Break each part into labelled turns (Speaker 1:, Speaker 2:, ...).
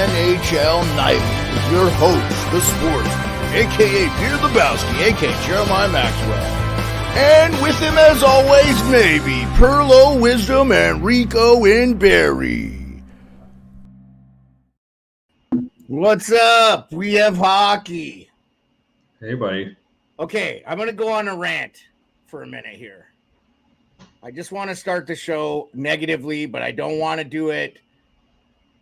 Speaker 1: NHL Nightly with your host, the sportsman, a.k.a. Pierre Lebowski, a.k.a. Jeremiah Maxwell. And with him, as always, maybe PEarlo, Wisdom, and Rico in Barrie. What's up? We have hockey.
Speaker 2: Hey, buddy.
Speaker 1: Okay, I'm going to go on a rant for a minute here. I just want to start the show negatively, but I don't want to do it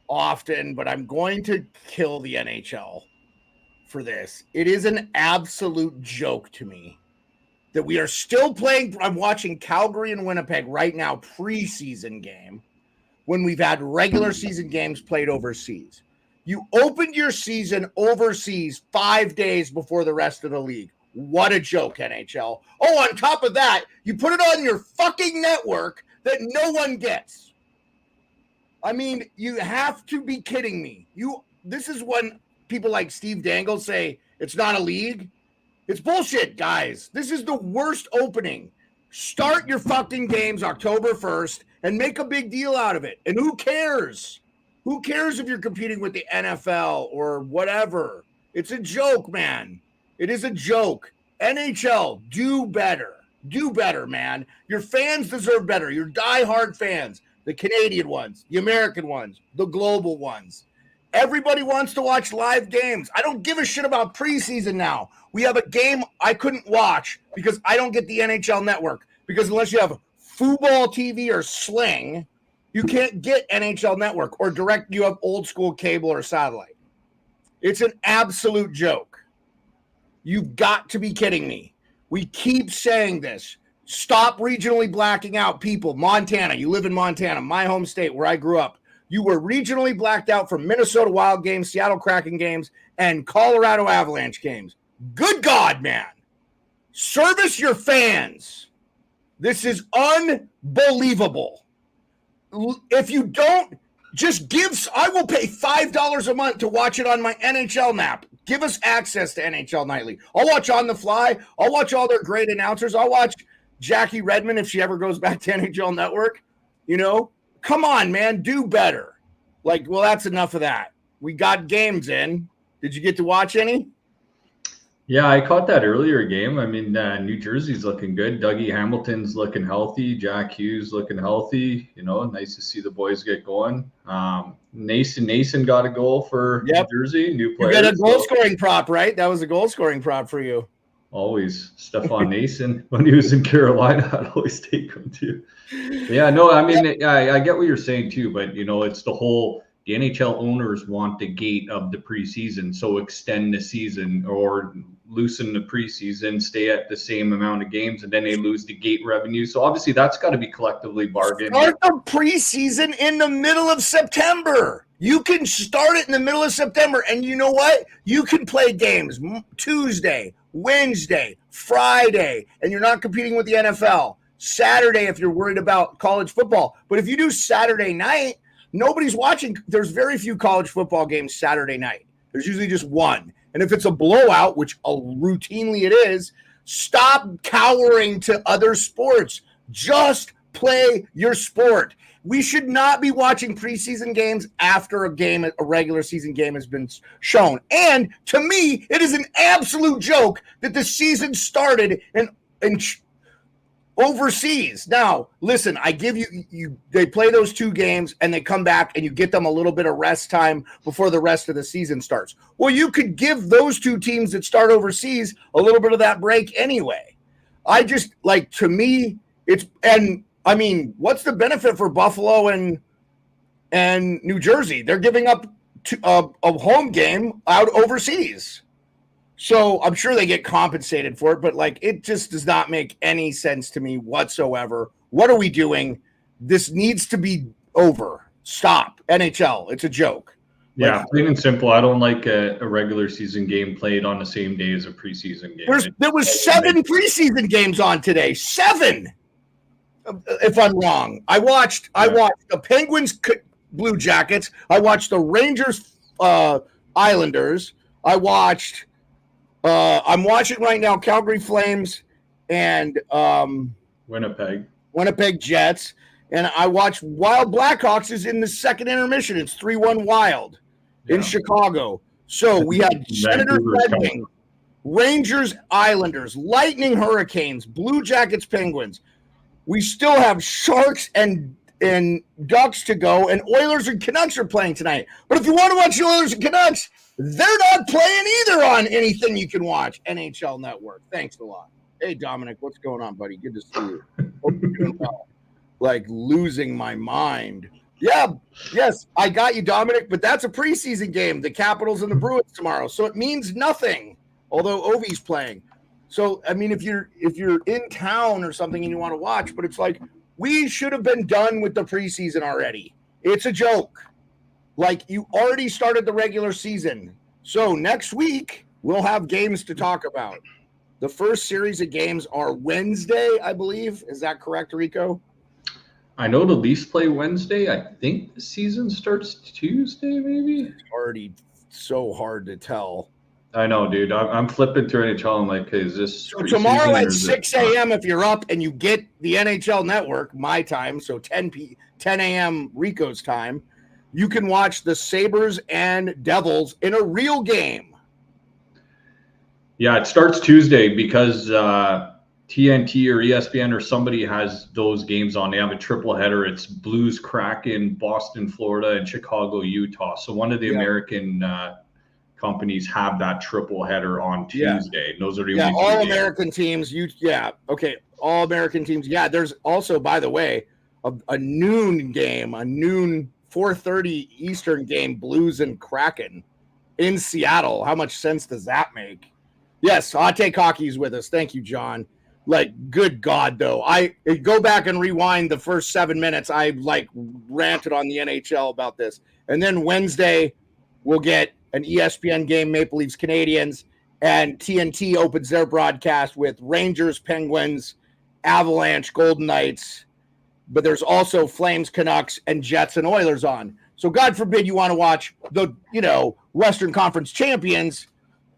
Speaker 1: often, but I'm going to kill the NHL for this. It is an absolute joke to me that we are still playing. I'm watching Calgary and Winnipeg right now, preseason game, when we've had regular season games played overseas. You opened your season overseas 5 days before the rest of the league. What a joke, NHL. Oh, on top of that, you put it on your fucking network that no one gets. I mean, you have to be kidding me. This is when people like Steve Dangle say it's not a league. It's bullshit, guys. This is the worst opening. Start your fucking games October 1st and make a big deal out of it. And who cares? Who cares if you're competing with the NFL or whatever? It's a joke, man. It is a joke. NHL, do better. Do better, man. Your fans deserve better. Your diehard fans, the Canadian ones, the American ones, the global ones. Everybody wants to watch live games. I don't give a shit about preseason now. We have a game I couldn't watch because I don't get the NHL network. Because unless you have Football TV or Sling, you can't get NHL network or direct. You have old school cable or satellite. It's an absolute joke. You've got to be kidding me. We keep saying this. Stop regionally blacking out people. Montana, you live in Montana, my home state where I grew up. You were regionally blacked out from Minnesota Wild games, Seattle Kraken games, and Colorado Avalanche games. Good God, man. Service your fans. This is unbelievable. If you don't, just I will pay $5 a month to watch it on my NHL map. Give us access to NHL Nightly. I'll watch On the Fly. I'll watch all their great announcers. I'll watch Jackie Redmond if she ever goes back to NHL Network. You know, come on, man, do better. Well, that's enough of that. We got games in. Did you get to watch any?
Speaker 2: Yeah, I caught that earlier game. I mean, New Jersey's looking good. Dougie Hamilton's looking healthy. Jack Hughes looking healthy. You know, nice to see the boys get going. Nason got a goal for New Jersey. New player.
Speaker 1: You got a goal-scoring prop, right? That was a goal-scoring prop for you.
Speaker 2: Always. Stefan Nason, when he was in Carolina, I'd always take him too. Yeah, no, I mean, I get what you're saying too, but, you know, it's the NHL owners want the gate of the preseason, so extend the season or loosen the preseason, stay at the same amount of games, and then they lose the gate revenue. So obviously that's got to be collectively bargained.
Speaker 1: Start the preseason in the middle of September. You can start it in the middle of September, and you know what? You can play games Tuesday, Wednesday, Friday, and you're not competing with the NFL. Saturday if you're worried about college football. But if you do Saturday night, nobody's watching. There's very few college football games Saturday night. There's usually just one. And if it's a blowout, which routinely it is, stop cowering to other sports. Just play your sport. We should not be watching preseason games after a regular season game has been shown. And to me, it is an absolute joke that the season started in overseas. Now, listen, I give you they play those 2 games and they come back and you get them a little bit of rest time before the rest of the season starts. Well, you could give those 2 teams that start overseas a little bit of that break anyway. I just to me, what's the benefit for Buffalo and New Jersey? They're giving up a home game out overseas. So I'm sure they get compensated for it, but it just does not make any sense to me whatsoever. What are we doing? This needs to be over. Stop. NHL. It's a joke.
Speaker 2: Yeah, plain and simple. I don't like a regular season game played on the same day as a preseason game.
Speaker 1: There was 7 preseason games on today. 7. If I'm wrong. I watched the Penguins Blue Jackets. I watched the Rangers Islanders. I'm watching right now Calgary Flames and Winnipeg Jets. And I watched Wild Blackhawks is in the second intermission. It's 3-1 Wild. in Chicago. So we had Senators, Red Wings, Rangers, Islanders, Lightning, Hurricanes, Blue Jackets, Penguins. We still have Sharks and Ducks to go, and Oilers and Canucks are playing tonight. But if you want to watch the Oilers and Canucks, they're not playing either on anything you can watch. NHL Network. Thanks a lot. Hey, Dominic, what's going on, buddy? Good to see you. Hope you're doing well. Like losing my mind. Yeah, yes, I got you, Dominic, but that's a preseason game. The Capitals and the Bruins tomorrow, so it means nothing. Although Ovi's playing. So, I mean, if you're in town or something and you want to watch, but it's like we should have been done with the preseason already. It's a joke. Like you already started the regular season. So next week we'll have games to talk about. The first series of games are Wednesday, I believe. Is that correct, Rico?
Speaker 2: I know the Leafs play Wednesday. I think the season starts Tuesday, maybe.
Speaker 1: It's already so hard to tell.
Speaker 2: I know, dude. I'm flipping through NHL. I'm like, is this
Speaker 1: so tomorrow at 6 a.m. if you're up and you get the NHL Network, my time, so 10 a.m. Rico's time, you can watch the Sabres and Devils in a real game.
Speaker 2: Yeah, it starts Tuesday because TNT or ESPN or somebody has those games on. They have a triple header. It's Blues, Kraken, Boston, Florida, and Chicago, Utah. So one of the American companies have that triple header on Tuesday. Those are the only
Speaker 1: all American teams. All American teams. Yeah, there's also, by the way, a noon game, a noon 4:30 Eastern game, Blues and Kraken in Seattle. How much sense does that make? Yes, Hot Take Hockey's with us. Thank you, John. Like, good God, though. I go back and rewind the first 7 minutes. I ranted on the NHL about this. And then Wednesday, we'll get an ESPN game, Maple Leafs, Canadiens, and TNT opens their broadcast with Rangers, Penguins, Avalanche, Golden Knights. But there's also Flames, Canucks, and Jets and Oilers on. So God forbid you want to watch the, Western Conference champions,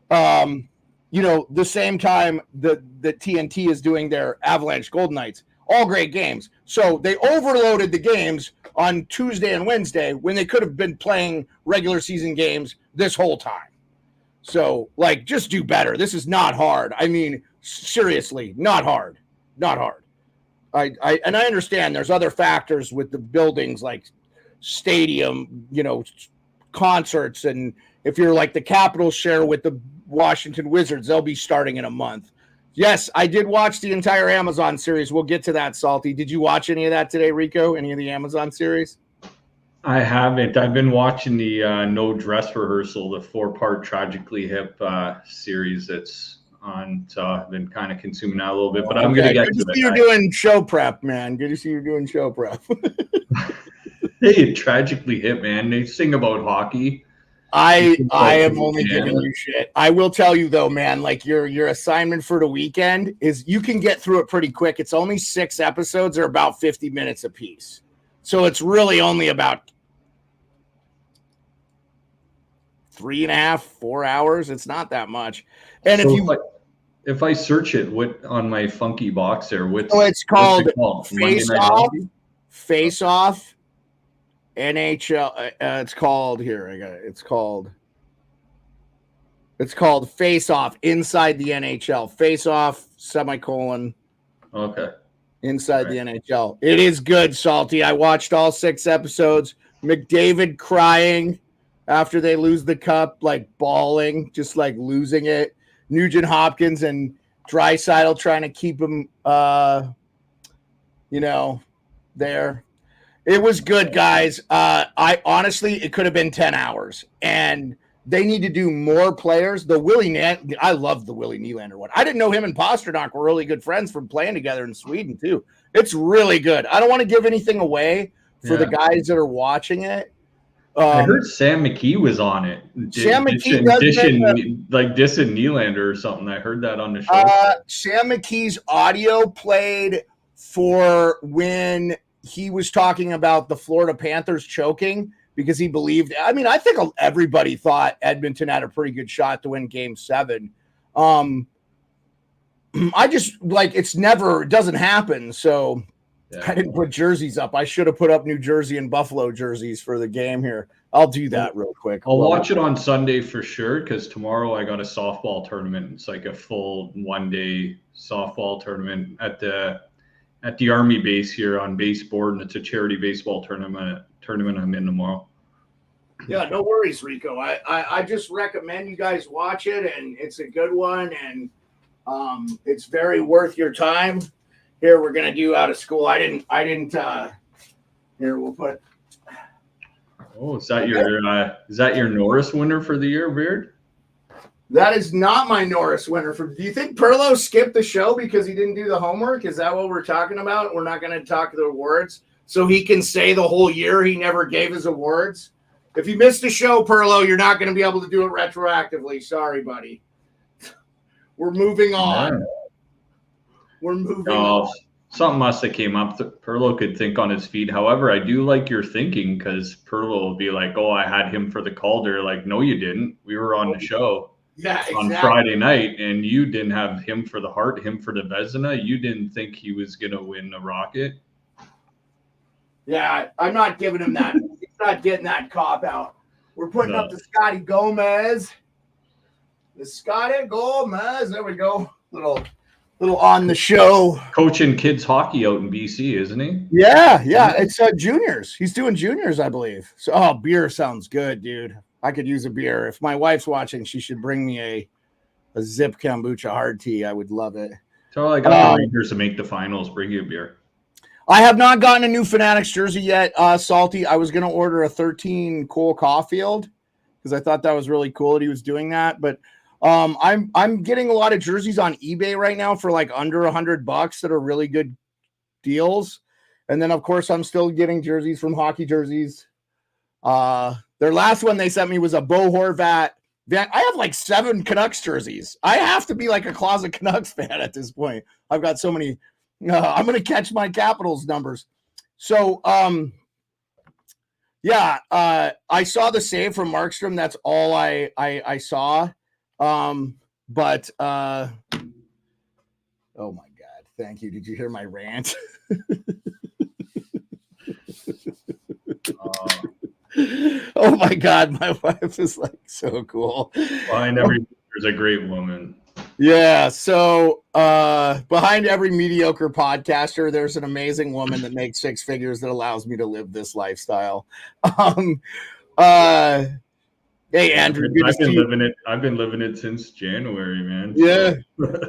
Speaker 1: the same time that TNT is doing their Avalanche Golden Knights. All great games. So they overloaded the games on Tuesday and Wednesday when they could have been playing regular season games this whole time. So, just do better. This is not hard. I mean, seriously, not hard. Not hard. I understand there's other factors with the buildings like stadium, concerts, and if you're like the Capitals share with the Washington Wizards, they'll be starting in a month. Yes, I did watch the entire Amazon series. We'll get to that, Salty. Did you watch any of that today, Rico? Any of the Amazon series?
Speaker 2: I haven't. I've been watching the No Dress Rehearsal, the 4-part Tragically Hip series that's on. So I've been kind of consuming that a little bit, but I'm going to get to it.
Speaker 1: Good to see you're doing show prep, man. Good to see you're doing show prep.
Speaker 2: Hey, Tragically Hip, man. They sing about hockey.
Speaker 1: I am only giving you shit. I will tell you though, man, your assignment for the weekend is you can get through it pretty quick. It's only 6 episodes or about 50 minutes a piece. So it's really only about 3.5, 4 hours. It's not that much. And so
Speaker 2: if I search it on my funky box there,
Speaker 1: it's called Face Off. NHL. It's called here. I got it. It's called Face Off Inside the NHL. Face Off semicolon.
Speaker 2: Okay.
Speaker 1: Inside the NHL. It is good, Salty. I watched all 6 episodes. McDavid crying after they lose the cup, bawling, just losing it. Nugent Hopkins and Draisaitl trying to keep him, there. It was good, guys. I honestly, it could have been 10 hours, and they need to do more players. I love the Willie Nylander one. I didn't know him and Pasternak were really good friends from playing together in Sweden too. It's really good. I don't want to give anything away for the guys that are watching it.
Speaker 2: I heard Sam McKee was on it.
Speaker 1: Sam McKee
Speaker 2: dissing Nylander or something. I heard that on the show.
Speaker 1: Sam McKee's audio played for when he was talking about the Florida Panthers choking because he believed. I mean, I think everybody thought Edmonton had a pretty good shot to win Game 7. I just it doesn't happen. So I didn't put jerseys up. I should have put up New Jersey and Buffalo jerseys for the game here. I'll do that real quick.
Speaker 2: I'll watch it on Sunday for sure, because tomorrow I got a softball tournament. It's like a full one-day softball tournament at the Army base here on baseboard, and it's a charity baseball tournament I'm in tomorrow.
Speaker 1: Yeah, no worries, Rico. I just recommend you guys watch it, and it's a good one, and it's very worth your time. Here, we're gonna do out of school. I didn't. Here, we'll put.
Speaker 2: Oh, is that your Norris winner for the year, Beard?
Speaker 1: That is not my Norris winner. Do you think PEarlo skipped the show because he didn't do the homework? Is that what we're talking about? We're not going to talk the awards, so he can say the whole year he never gave his awards. If you missed a show, PEarlo, you're not going to be able to do it retroactively. Sorry, buddy. We're moving on.
Speaker 2: Yeah.
Speaker 1: We're moving on.
Speaker 2: Something must have came up that PEarlo could think on his feet. However, I do like your thinking, because PEarlo will be like, oh, I had him for the Calder. Like, no, you didn't. We were on the show on Friday night, and you didn't have him for the Hart, him for the Vezina. You didn't think he was going to win the Rocket.
Speaker 1: Yeah, I'm not giving him that. He's not getting that cop out. We're putting up the Scotty Gomez. The Scotty Gomez. There we go. Little on the show.
Speaker 2: Coaching kids hockey out in BC, isn't he?
Speaker 1: Yeah. It's juniors. He's doing juniors, I believe. So, beer sounds good, dude. I could use a beer. If my wife's watching, she should bring me a Zip Kombucha hard tea. I would love it.
Speaker 2: So I got the Rangers to make the finals. Bring you a beer.
Speaker 1: I have not gotten a new Fanatics jersey yet, Salty. I was going to order a 13 Cole Caulfield because I thought that was really cool that he was doing that, but I'm getting a lot of jerseys on eBay right now for like under $100 that are really good deals. And then of course I'm still getting jerseys from Hockey Jerseys. Their last one they sent me was a Bo Horvat. I have like 7 Canucks jerseys. I have to be like a closet Canucks fan at this point. I've got so many. I'm going to catch my Capitals numbers. So, I saw the save from Markstrom. That's all I saw. But oh my God, thank you. Did you hear my rant? Oh my God, my wife is like so cool.
Speaker 2: Behind every there's a great woman.
Speaker 1: Yeah, so behind every mediocre podcaster, there's an amazing woman that makes 6 figures that allows me to live this lifestyle. Hey, Andrew.
Speaker 2: I've been living it since January, man.
Speaker 1: Yeah,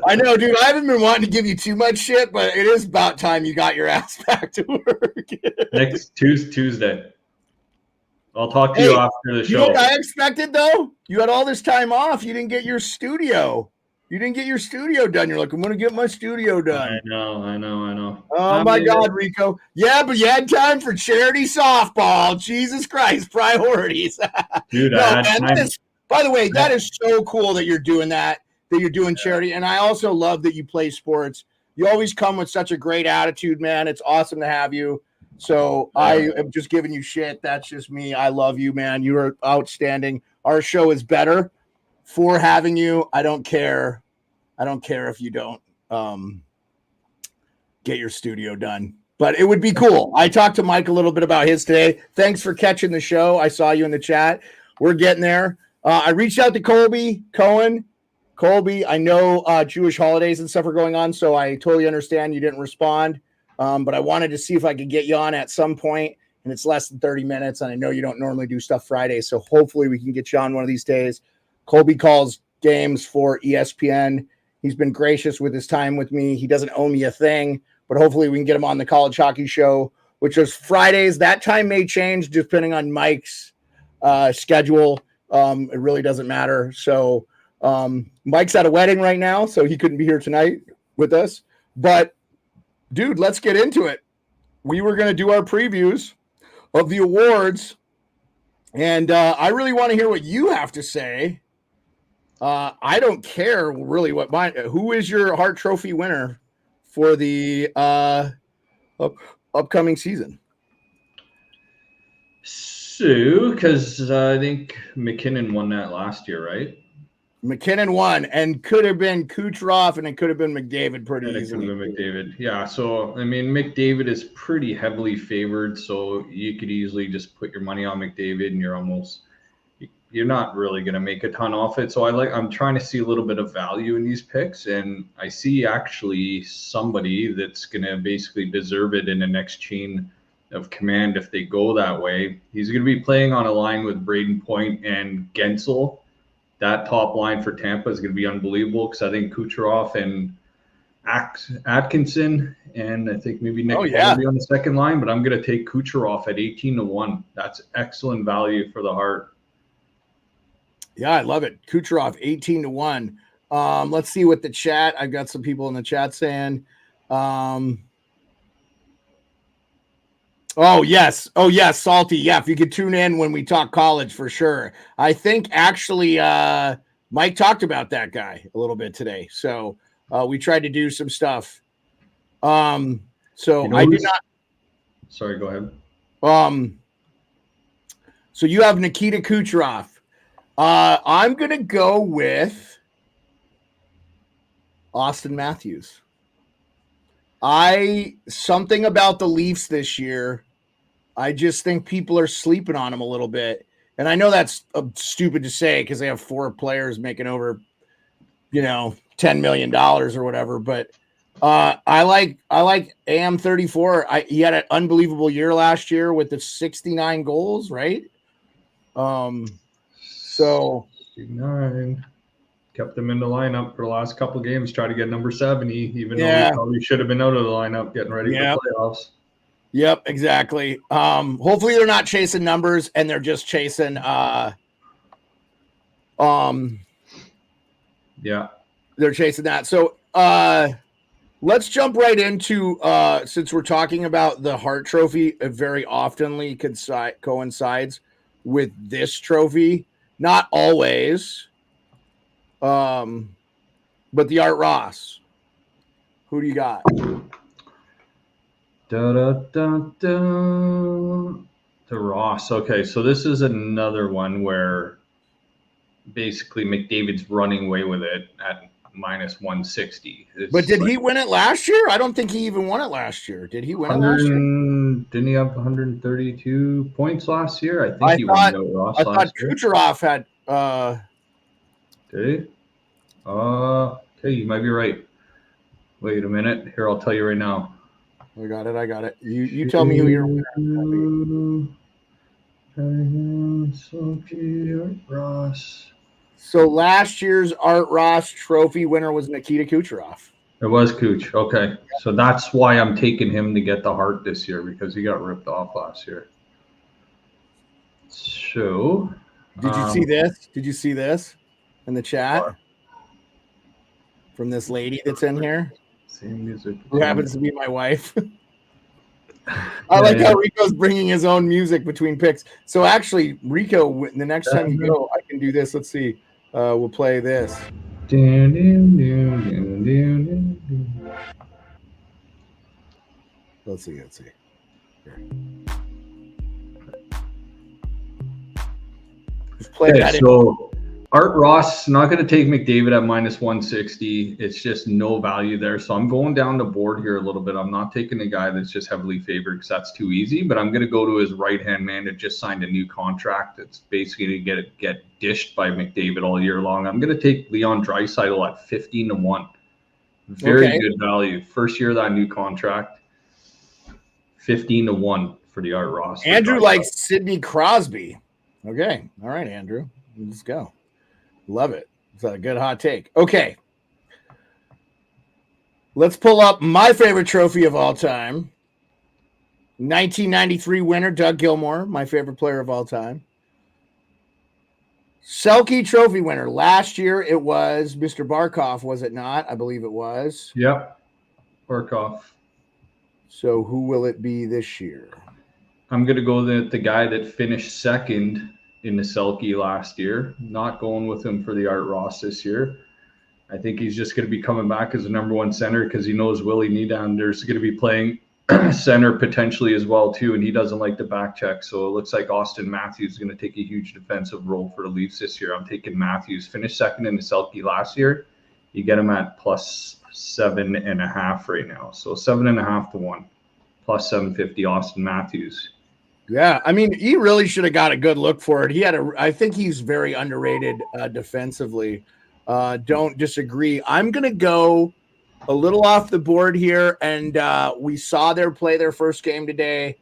Speaker 1: I know, dude. I haven't been wanting to give you too much shit, but it is about time you got your ass back to work.
Speaker 2: Next Tuesday. I'll talk to you after the show.
Speaker 1: You know what I expected, though? You had all this time off. You didn't get your studio. You didn't get your studio done. You're like, I'm going to get my studio done.
Speaker 2: I know.
Speaker 1: Oh, my God, Rico. Yeah, but you had time for charity softball. Jesus Christ, priorities. Dude, by the way, that is so cool that you're doing that you're doing charity. And I also love that you play sports. You always come with such a great attitude, man. It's awesome to have you. So I am just giving you shit. That's just me. I love you, man. You are outstanding. Our show is better for having you. I don't care if you don't get your studio done, but it would be cool. I talked to Mike a little bit about his today. Thanks for catching the show. I saw you in the chat. We're getting there. I reached out to Colby Cohen. Colby, I know Jewish holidays and stuff are going on, so I totally understand you didn't respond. But I wanted to see if I could get you on at some point, and it's less than 30 minutes. And I know you don't normally do stuff Friday, so hopefully we can get you on one of these days. Colby calls games for ESPN. He's been gracious with his time with me. He doesn't owe me a thing, but hopefully we can get him on the College Hockey Show, which is Fridays. That time may change depending on Mike's schedule. It really doesn't matter. So Mike's at a wedding right now, so he couldn't be here tonight with us. But, dude, let's get into it. We were going to do our previews of the awards, and I really want to hear what you have to say. I don't care really who is your Hart Trophy winner for the upcoming season?
Speaker 2: Sue, because I think McKinnon won that last year, right?
Speaker 1: McKinnon won, and could have been Kucherov, and it could have been McDavid pretty
Speaker 2: And it could
Speaker 1: easily.
Speaker 2: have been McDavid. Yeah. So, I mean, McDavid is pretty heavily favored. So you could easily just put your money on McDavid and you're not really going to make a ton off it. So I'm trying to see a little bit of value in these picks. And I see actually somebody that's going to basically deserve it in the next chain of command if they go that way. He's going to be playing on a line with Braden Point and Gensel. That top line for Tampa is going to be unbelievable because I think Kucherov and Atkinson and I think maybe Nick will be on the second line, but I'm going to take Kucherov at 18-1. That's excellent value for the Hart.
Speaker 1: Yeah, I love it. Kucherov 18-1. Let's see what the chat. I've got some people in the chat saying, oh yes, Salty. Yeah, if you could tune in when we talk college for sure. I think actually Mike talked about that guy a little bit today. So we tried to do some stuff. So I do not.
Speaker 2: Sorry, go ahead.
Speaker 1: So you have Nikita Kucherov. I'm gonna go with Austin Matthews. Something about the Leafs this year. I just think people are sleeping on them a little bit. And I know that's stupid to say because they have 4 players making over, $10 million or whatever. But I like AM34. He had an unbelievable year last year with the 69 goals, right? So
Speaker 2: 69. Kept them in the lineup for the last couple of games. Tried to get number 70, even though he probably should have been out of the lineup getting ready for playoffs.
Speaker 1: Yep, exactly. Hopefully they're not chasing numbers and they're just chasing they're chasing that. So let's jump right into since we're talking about the Hart Trophy, it very oftenly coincides with this trophy. Not always. But the Art Ross. Who do you got?
Speaker 2: The Ross. Okay, so this is another one where basically McDavid's running away with it at minus 160.
Speaker 1: But did he win it last year? I don't think he even won it last year. Did he win it last year?
Speaker 2: Didn't he have 132 points last year? I think he won the Ross last year.
Speaker 1: Kucherov had
Speaker 2: Did he? Okay, you might be right. Wait a minute. Here, I'll tell you right now.
Speaker 1: I got it. You tell me who your
Speaker 2: Ross.
Speaker 1: So last year's Art Ross Trophy winner was Nikita Kucherov.
Speaker 2: It was Kuch. Okay. So that's why I'm taking him to get the Hart this year because he got ripped off last year. So
Speaker 1: did you see this? Did you see this in the chat? From this lady that's in here?
Speaker 2: Same music.
Speaker 1: Who happens to be my wife. I like how Rico's bringing his own music between picks. So actually, Rico, the next time you go, I can do this. Let's see. We'll play this. Let's see. Here. Just play that.
Speaker 2: So Art Ross, not going to take McDavid at minus 160. It's just no value there. So I'm going down the board here a little bit. I'm not taking a guy that's just heavily favored because that's too easy. But I'm going to go to his right-hand man that just signed a new contract. It's basically to get dished by McDavid all year long. I'm going to take Leon Draisaitl at 15-1. Very good value. First year of that new contract, 15-1 for the Art Ross.
Speaker 1: Andrew likes Sidney Crosby. Okay. All right, Andrew. Let's go. Love it. It's a good hot take. Okay. Let's pull up my favorite trophy of all time. 1993 winner, Doug Gilmour, my favorite player of all time. Selke Trophy winner. Last year it was Mr. Barkov, was it not? I believe it was.
Speaker 2: Yep. Barkov.
Speaker 1: So who will it be this year?
Speaker 2: I'm going to go the guy that finished second in the Selke last year. Not going with him for the Art Ross this year. I think he's just going to be coming back as the number one center because he knows Willie Nylander's going to be playing center potentially as well too, and he doesn't like the back check. So it looks like Austin Matthews is going to take a huge defensive role for the Leafs this year. I'm taking Matthews. Finished second in the Selke last year. You get him at plus 7.5 right now. So 7.5 to 1, plus 750 Austin Matthews.
Speaker 1: Yeah, I mean, he really should have got a good look for it. I think he's very underrated defensively. Don't disagree. I'm going to go a little off the board here, and we saw play their first game today.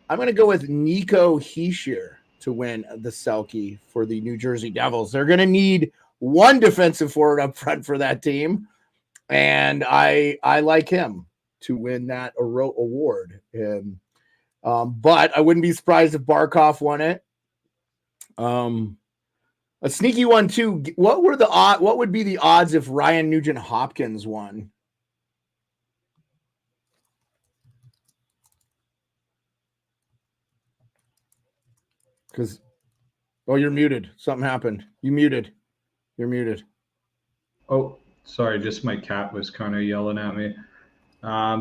Speaker 1: I'm going to go with Nico Hischier to win the Selke for the New Jersey Devils. They're going to need one defensive forward up front for that team, and I like him to win that award. And but I wouldn't be surprised if Barkov won it. A sneaky one too. What would be the odds if Ryan Nugent-Hopkins won? Because, you're muted. Something happened. You're muted.
Speaker 2: Oh, sorry. Just my cat was kind of yelling at me.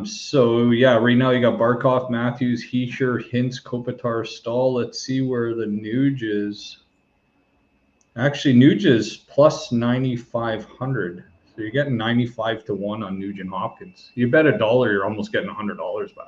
Speaker 2: So yeah, right now you got Barkov, Matthews, Hischier, Hintz, Kopitar, Stahl. Let's see where the Nuge is. Actually, Nuge is plus 9,500. So you're getting 95 to 1 on Nugent Hopkins. You bet $1, you're almost getting $100 back.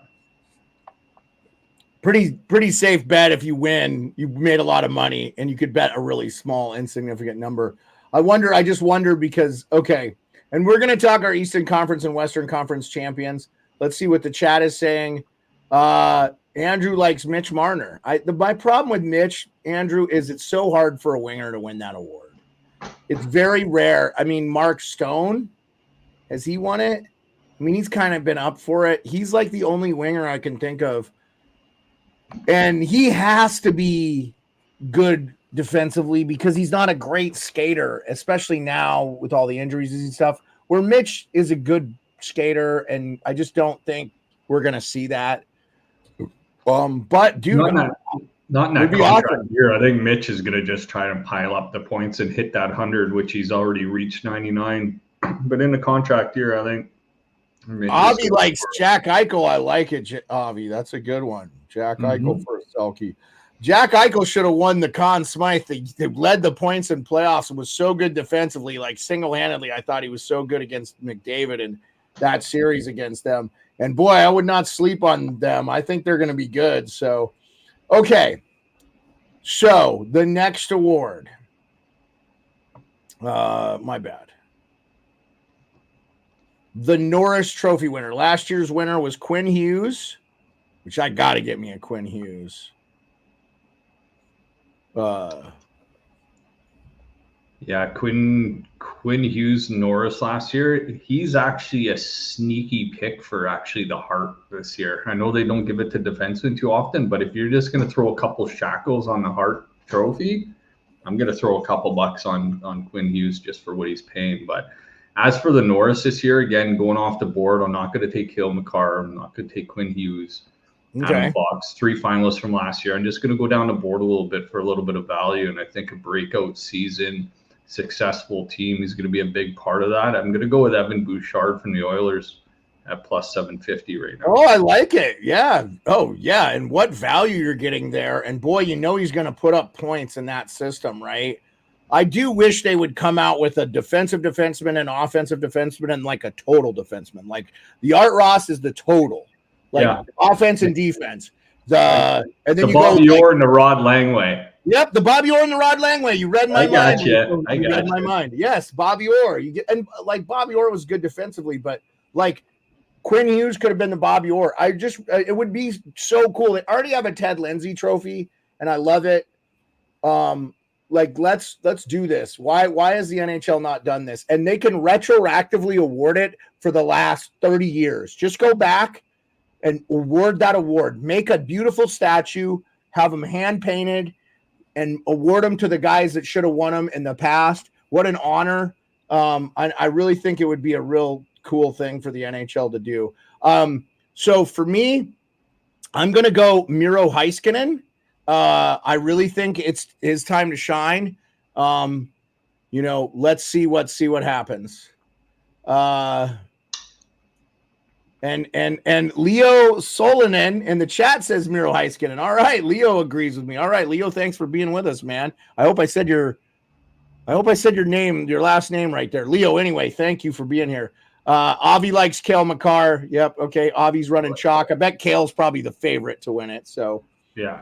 Speaker 1: Pretty safe bet. If you win, you made a lot of money, and you could bet a really small, insignificant number. I just wonder because, okay, and we're going to talk our Eastern Conference and Western Conference champions. Let's see what the chat is saying. Andrew likes Mitch Marner. My problem with Mitch, Andrew, is it's so hard for a winger to win that award. It's very rare. I mean, Mark Stone, has he won it? I mean, he's kind of been up for it. He's like the only winger I can think of. And he has to be good defensively because he's not a great skater, especially now with all the injuries and stuff, where Mitch is a good skater, and I just don't think we're going to see that. But dude,
Speaker 2: not in that contract year. I think Mitch is going to just try to pile up the points and hit that 100, which he's already reached 99. But in the contract year, I think
Speaker 1: Avi likes Jack Eichel. I like it, Avi. That's a good one. Jack Eichel for a Selke. Jack Eichel should have won the Conn Smythe. They led the points in playoffs and was so good defensively, like single-handedly. I thought he was so good against McDavid in that series against them. And boy, I would not sleep on them. I think they're going to be good. So, okay. So the next award. My bad. The Norris Trophy winner. Last year's winner was Quinn Hughes, which I got to get me a Quinn Hughes.
Speaker 2: Yeah, Quinn Hughes Norris last year. He's actually a sneaky pick for actually the Hart this year. I know they don't give it to defensemen too often, but if you're just going to throw a couple shackles on the Hart Trophy, I'm going to throw a couple bucks on Quinn Hughes just for what he's paying. But as for the Norris this year, again, going off the board, I'm not going to take Cale Makar. I'm not going to take Quinn Hughes.
Speaker 1: Okay.
Speaker 2: Adam Fox, 3 finalists from last year. I'm just going to go down the board a little bit for a little bit of value, and I think a breakout season, successful team is going to be a big part of that. I'm going to go with Evan Bouchard from the Oilers at plus 750 right now.
Speaker 1: Oh, I like it. Yeah. Oh, yeah. And what value you're getting there. And boy, you know he's going to put up points in that system, right? I do wish they would come out with a defensive defenseman and offensive defenseman and like a total defenseman. Like the Art Ross is the total. Like offense and defense. And then
Speaker 2: the Bobby Orr and the Rod Langway.
Speaker 1: Yep, the Bobby Orr and the Rod Langway. You read my mind.
Speaker 2: I got
Speaker 1: my mind. Yes, Bobby Orr. And like Bobby Orr was good defensively, but like Quinn Hughes could have been the Bobby Orr. It would be so cool. They already have a Ted Lindsay trophy, and I love it. Like let's do this. Why has the NHL not done this? And they can retroactively award it for the last 30 years. Just go back and award that award. Make a beautiful statue, have them hand painted, and award them to the guys that should have won them in the past. What an honor. I really think it would be a real cool thing for the NHL to do. So for me, I'm going to go Miro Heiskanen. I really think it's his time to shine. Let's see what happens. And Leo Solonen in the chat says Miro Heiskanen. All right, Leo agrees with me. All right, Leo, thanks for being with us, man. I hope I said your name, your last name right there. Leo, anyway, thank you for being here. Avi likes Cale Makar. Yep, okay. Avi's running chalk. I bet Cale's probably the favorite to win it. So
Speaker 2: yeah.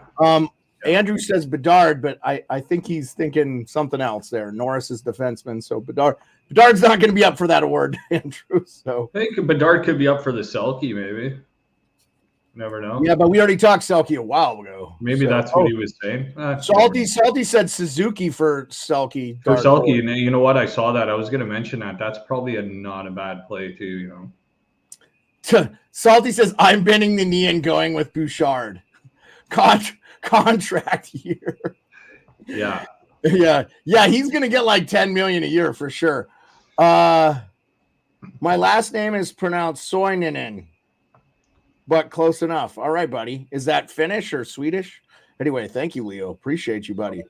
Speaker 1: Andrew says Bedard, but I think he's thinking something else there. Norris is defenseman, so Bedard's not going to be up for that award, Andrew. So
Speaker 2: I think Bedard could be up for the Selke, maybe. Never know.
Speaker 1: Yeah, but we already talked Selke a while ago.
Speaker 2: Maybe that's what he was saying.
Speaker 1: Salty said Suzuki for Selke.
Speaker 2: For Selke, and you know what? I saw that. I was going to mention that. That's probably not a bad play too. You
Speaker 1: know. Salty says I'm bending the knee and going with Bouchard. Contract year.
Speaker 2: Yeah.
Speaker 1: Yeah. He's going to get like $10 million a year for sure. My last name is pronounced Soininen. But close enough. All right, buddy. Is that Finnish or Swedish? Anyway, thank you, Leo. Appreciate you, buddy.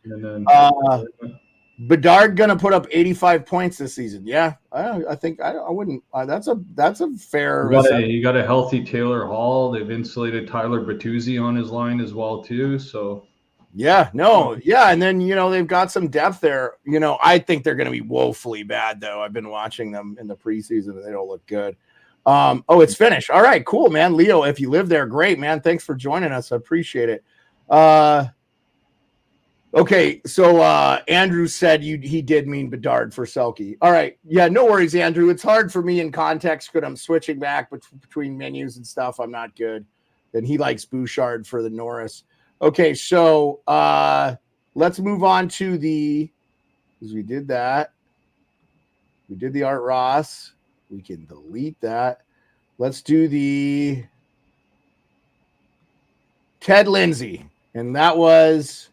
Speaker 1: Bedard gonna put up 85 points this season. Yeah, I think I wouldn't. That's a fair.
Speaker 2: You got a healthy Taylor Hall. They've insulated Tyler Bertuzzi on his line as well too. So
Speaker 1: yeah, and then they've got some depth there. I think they're gonna be woefully bad though. I've been watching them in the preseason and they don't look good. It's finished. All right, cool, man. Leo, if you live there, great, man. Thanks for joining us. I appreciate it. Okay, so Andrew said he did mean Bedard for Selke. All right, yeah, no worries, Andrew. It's hard for me in context because I'm switching back between menus and stuff. I'm not good. And he likes Bouchard for the Norris. Okay, so let's move on to because we did that. We did the Art Ross. We can delete that. Let's do the Ted Lindsay. And that was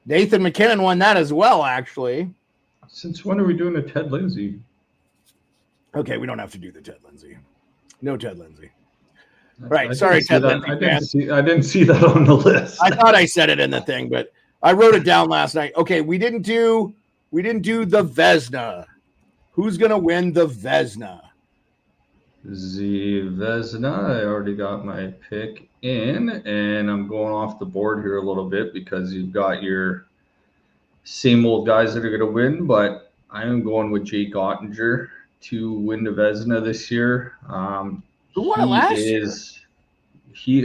Speaker 1: Nathan McKinnon won that as well, actually.
Speaker 2: Since when are we doing a Ted Lindsay?
Speaker 1: Okay, we don't have to do the Ted Lindsay. No Ted Lindsay. Right. Sorry, Ted Lindsay.
Speaker 2: I didn't see that on the list.
Speaker 1: I thought I said it in the thing, but I wrote it down last night. Okay, we didn't do the Vezina. Who's gonna win the Vezina?
Speaker 2: The Vezina, I already got my pick in, and I'm going off the board here a little bit because you've got your same old guys that are going to win, but I am going with Jake Ottinger to win the Vezina this year.
Speaker 1: Who won it last year?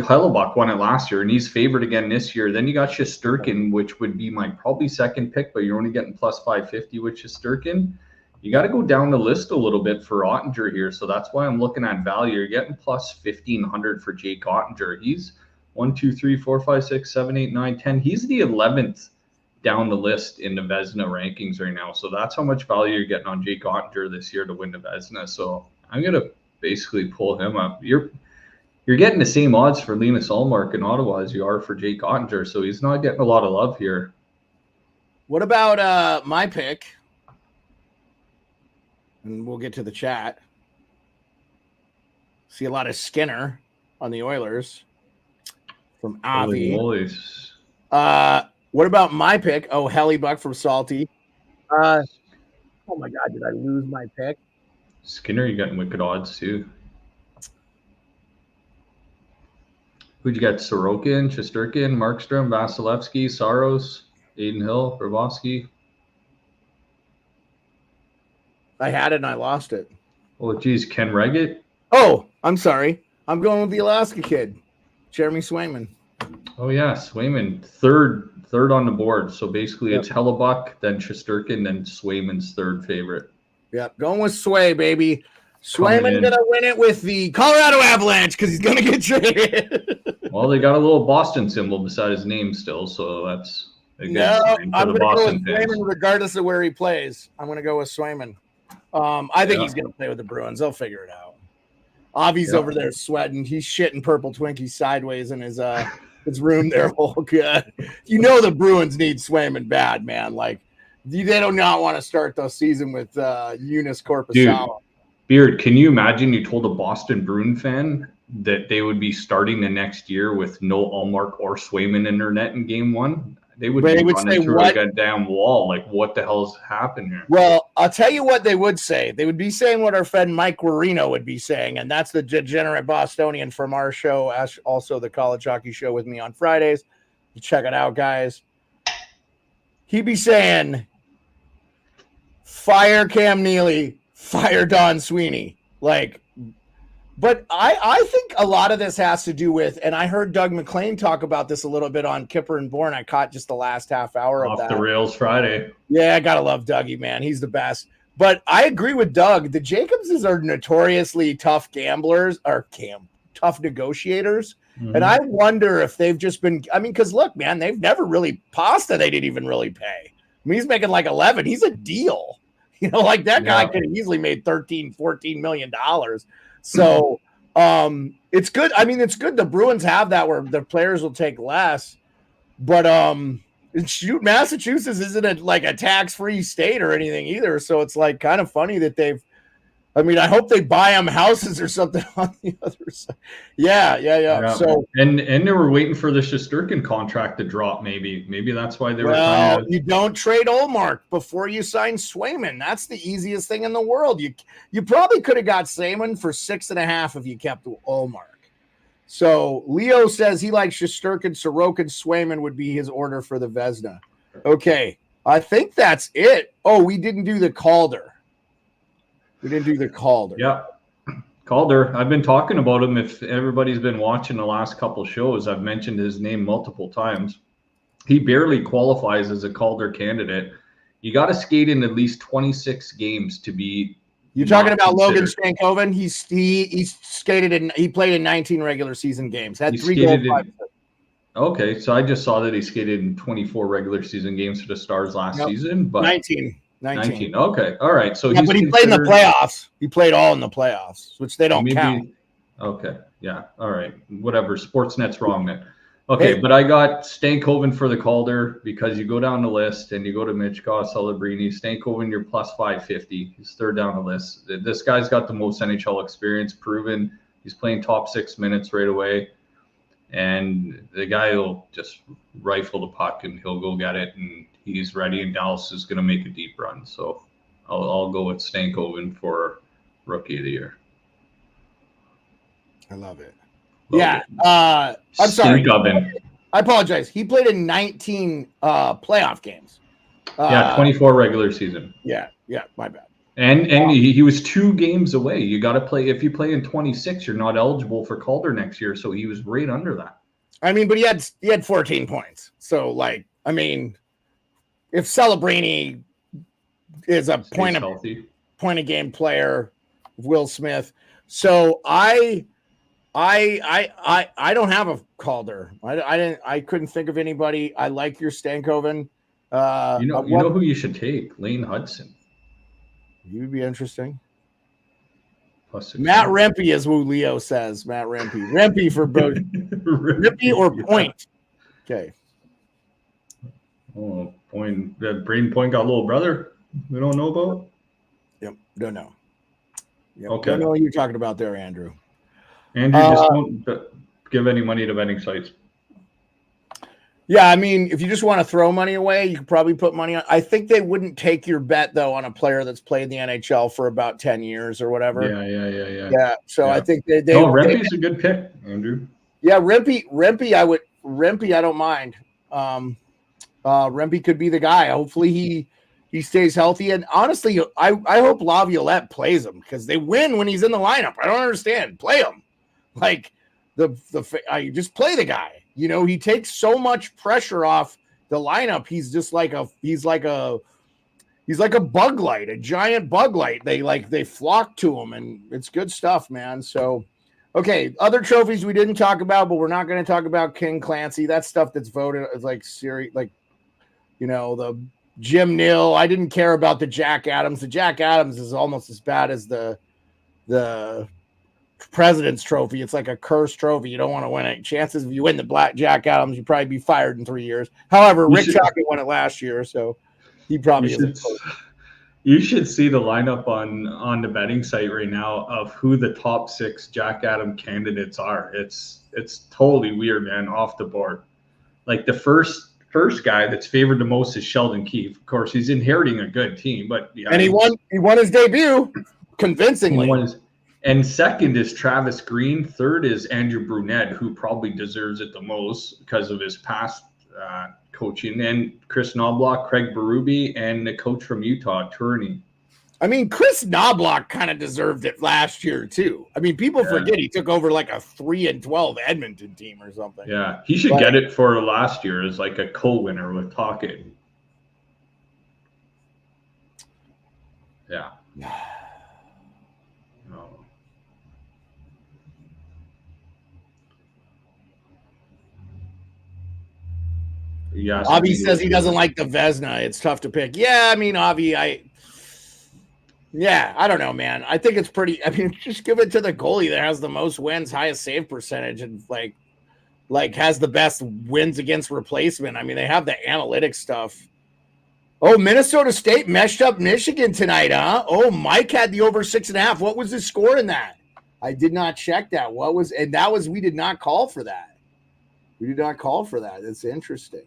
Speaker 2: Hellebuck won it last year, and he's favored again this year. Then you got Shesterkin, which would be my probably second pick, but you're only getting plus 550 with Shesterkin. You got to go down the list a little bit for Ottinger here. So that's why I'm looking at value. You're getting plus 1,500 for Jake Ottinger. He's 1, 2, 3, 4, 5, 6, 7, 8, 9, 10. He's the 11th down the list in the Vezina rankings right now. So that's how much value you're getting on Jake Ottinger this year to win the Vezina. So I'm going to basically pull him up. You're getting the same odds for Linus Ullmark in Ottawa as you are for Jake Ottinger. So he's not getting a lot of love here.
Speaker 1: What about my pick? And we'll get to the chat. See a lot of Skinner on the Oilers from Avi. What about my pick? Oh, Hellebuck from Salty. Oh my God, did I lose my pick?
Speaker 2: Skinner, you got wicked odds too. Who'd you got? Sorokin, Shesterkin, Markstrom, Vasilevsky, Saros, Aiden Hill, Bravosky.
Speaker 1: I had it and I lost it.
Speaker 2: Oh, geez, Ken Reggett.
Speaker 1: Oh, I'm sorry. I'm going with the Alaska kid, Jeremy Swayman.
Speaker 2: Oh yeah, Swayman, third on the board. So basically, It's Hellebuck, then Shesterkin, then Swayman's third favorite.
Speaker 1: Yep, going with Sway, baby. Swayman gonna win it with the Colorado Avalanche because he's gonna get traded.
Speaker 2: Well, they got a little Boston symbol beside his name still, so that's a good sign
Speaker 1: I'm
Speaker 2: for the
Speaker 1: gonna
Speaker 2: Boston
Speaker 1: go with
Speaker 2: fans.
Speaker 1: Swayman regardless of where he plays. I'm gonna go with Swayman. I think he's gonna play with the Bruins. They'll figure it out. Avi's over there sweating. He's shitting purple Twinkies sideways in his room there. Oh, good. The Bruins need Swayman bad, man. Like they do not want to start the season with Eunice Corpusalo.
Speaker 2: Beard, can you imagine you told a Boston Bruin fan that they would be starting the next year with no Ullmark or Swayman in their net in game one? they would be running through a goddamn wall. Like, what the hell's happened here?
Speaker 1: Well, I'll tell you what they would say. They would be saying what our friend Mike Guarino would be saying, and that's the degenerate Bostonian from our show, also the College Hockey Show with me on Fridays. Check it out, guys. He'd be saying, fire Cam Neely, fire Don Sweeney. Like, but I think a lot of this has to do with, and I heard Doug McLean talk about this a little bit on Kipper and Bourne. I caught just the last half hour of that.
Speaker 2: Off the rails Friday.
Speaker 1: Yeah, I gotta love Dougie, man. He's the best. But I agree with Doug. The Jacobses are notoriously tough gamblers, or tough negotiators. Mm-hmm. And I wonder if they've just been, I mean, because look, man, they've never really, Pasta, they didn't even really pay. I mean, he's making like 11. He's a deal. You know, like that guy could have easily made $13-14 million. So it's good. I mean, it's good the Bruins have that where the players will take less. But shoot, Massachusetts isn't like a tax-free state or anything either. So it's like kind of funny that I hope they buy them houses or something on the other side. Yeah. So
Speaker 2: and they were waiting for the Shesterkin contract to drop. Maybe that's why they were.
Speaker 1: Well, you don't trade Ullmark before you sign Swayman. That's the easiest thing in the world. You probably could have got Swayman for 6.5 if you kept Ullmark. So Leo says he likes Shesterkin, Sorokin, Swayman would be his order for the Vezina. Okay, I think that's it. Oh, we didn't do the Calder.
Speaker 2: Yeah. Calder. I've been talking about him. If everybody's been watching the last couple shows, I've mentioned his name multiple times. He barely qualifies as a Calder candidate. You got to skate in at least 26 games to be.
Speaker 1: You're talking about Logan Stankoven. He played in 19 regular season games. Had 3 goals.
Speaker 2: Okay, so I just saw that he skated in 24 regular season games for the Stars last season, but
Speaker 1: 19.
Speaker 2: Okay. All right. So
Speaker 1: but he played in the playoffs. He played all in the playoffs, which they don't count.
Speaker 2: Okay. Yeah. All right. Whatever. Sportsnet's wrong then. Okay. But I got Stankoven for the Calder because you go down the list and you go to Michkov, Celebrini, Stankoven, you're plus 550. He's third down the list. This guy's got the most NHL experience, proven. He's playing top 6 minutes right away. And the guy will just rifle the puck and he'll go get it. And he's ready, and Dallas is going to make a deep run. So I'll go with Stankoven for Rookie of the Year.
Speaker 1: I love it. I'm sorry. I apologize. He played in 19 playoff games.
Speaker 2: 24 regular season.
Speaker 1: Yeah, my bad.
Speaker 2: And he was 2 games away. You got to play. If you play in 26, you're not eligible for Calder next year. So he was right under that.
Speaker 1: I mean, but he had 14 points. So like, I mean, if Celebrini is a point of game player, Will Smith. So I don't have a Calder. I couldn't think of anybody. I like your Stankoven.
Speaker 2: You know who you should take? Lane Hudson.
Speaker 1: He would be interesting. Matt Rempe is who Leo says. Matt Rempe. Rempe for both. Rempe or Point. Okay.
Speaker 2: Oh, Point. That Braden Point got a little brother we don't know about?
Speaker 1: Yep. Don't know. Yep.
Speaker 2: Okay.
Speaker 1: Don't know what you're talking about there, Andrew.
Speaker 2: Andrew, just don't give any money to betting sites.
Speaker 1: Yeah, I mean, if you just want to throw money away, you could probably put money on. I think they wouldn't take your bet, though, on a player that's played in the NHL for about 10 years or whatever. Yeah. So I think they
Speaker 2: Rempe's a good pick, Andrew.
Speaker 1: Yeah, Rempe, I don't mind. Rempe could be the guy. Hopefully he stays healthy. And honestly, I hope Laviolette plays him because they win when he's in the lineup. I don't understand. Play him. Like you just play the guy. You know, he takes so much pressure off the lineup. He's just like a bug light, a giant bug light. They flock to him, and it's good stuff, man. So, okay, other trophies we didn't talk about, but we're not going to talk about King Clancy. That's stuff that's voted as like serious, like, you know, the Jim Nill. I didn't care about the Jack Adams. The Jack Adams is almost as bad as the President's Trophy. It's like a cursed trophy. You don't want to win it. Chances if you win the Black Jack Adams, you'd probably be fired in 3 years. However, Rick Chalky won it last year, so he probably isn't.
Speaker 2: You should see the lineup on the betting site right now of who the top 6 Jack Adams candidates are. It's totally weird, man, off the board. Like the first first guy that's favored the most is Sheldon Keefe. Of course, he's inheriting a good team, but yeah,
Speaker 1: and he won his debut convincingly.
Speaker 2: And second is Travis Green. Third is Andrew Brunette, who probably deserves it the most because of his past coaching. And Chris Knobloch, Craig Berube, and the coach from Utah, Tourney.
Speaker 1: I mean, Chris Knobloch kind of deserved it last year too. I mean, people forget he took over like a 3-12 Edmonton team or something.
Speaker 2: Yeah, he should get it for last year as like a co-winner with Tocchet. Yeah. No. Yeah.
Speaker 1: Avi says he doesn't like the Vezina. It's tough to pick. Yeah, I mean, Avi, I don't know, man. I think it's pretty. I mean, just give it to the goalie that has the most wins, highest save percentage, and like has the best wins against replacement. I mean, they have the analytics stuff. Oh, Minnesota State meshed up Michigan tonight, huh? Oh, Mike had the over 6.5. What was the score in that? I did not check that. We did not call for that. We did not call for that. It's interesting.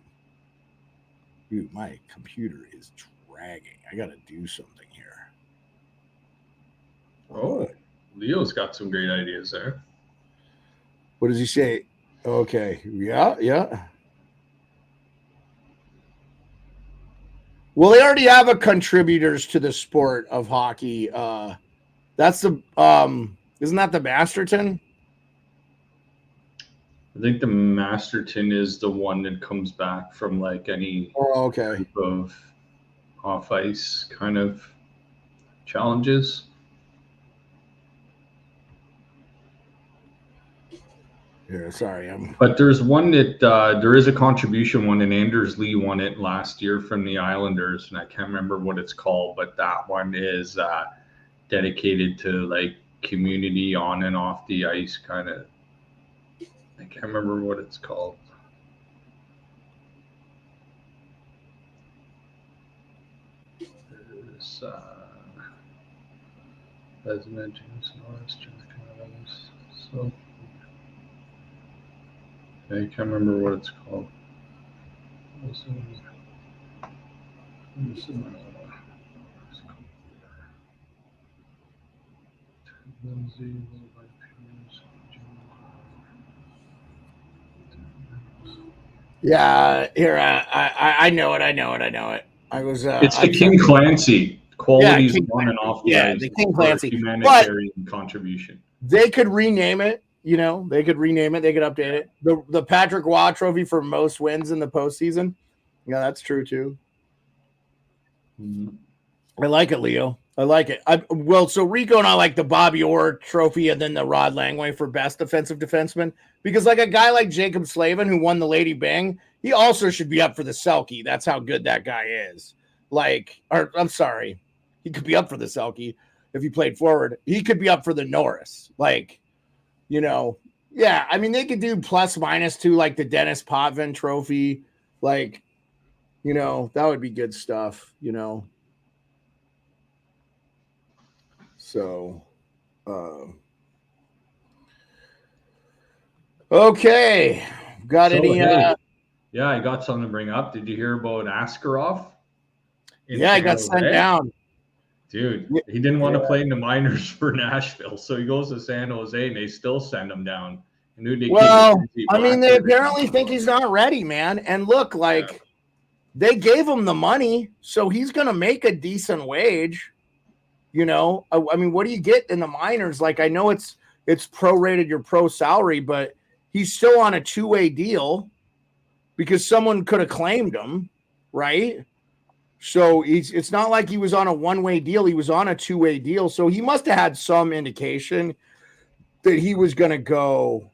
Speaker 1: Dude, my computer is dragging. I got to do something here.
Speaker 2: Oh, Leo's got some great ideas there.
Speaker 1: What does he say? Okay. Yeah. Well, they already have a contributors to the sport of hockey. That's the isn't that the Masterton?
Speaker 2: I think the Masterton is the one that comes back from like any type of off ice kind of challenges.
Speaker 1: Yeah, sorry.
Speaker 2: But there's one that there is a contribution one, and Anders Lee won it last year from the Islanders, and I can't remember what it's called, but that one is dedicated to like community on and off the ice kind of. I can't remember what it's called. There's as mentioned, so. I can't remember what it's called.
Speaker 1: Yeah, here I know it. I was.
Speaker 2: It's the King Clancy qualities on and off the ice.
Speaker 1: The King Clancy
Speaker 2: humanitarian contribution.
Speaker 1: They could rename it. You know, they could rename it. They could update it. The Patrick Waugh Trophy for most wins in the postseason. Yeah, that's true too. Mm-hmm. I like it, Leo. I like it. So Rico and I like the Bobby Orr Trophy and then the Rod Langway for best defensive defenseman because like a guy like Jacob Slavin who won the Lady Bang, he also should be up for the Selke. That's how good that guy is. I'm sorry, he could be up for the Selke if he played forward. He could be up for the Norris. You know, yeah, I mean, they could do plus minus to like the Dennis Potvin Trophy. You know, that would be good stuff, you know. So, okay. Got any?
Speaker 2: Yeah, I got something to bring up. Did you hear about Askarov?
Speaker 1: Yeah, I got sent down.
Speaker 2: Dude, he didn't want to play in the minors for Nashville, so he goes to San Jose, and they still send him down.
Speaker 1: I mean, they apparently think he's not ready, man. And look, they gave him the money, so he's going to make a decent wage. You know, I mean, what do you get in the minors? I know it's prorated your pro salary, but he's still on a 2-way deal because someone could have claimed him, right? So it's not like he was on a 1-way deal. He was on a 2-way deal. So he must have had some indication that he was going to go.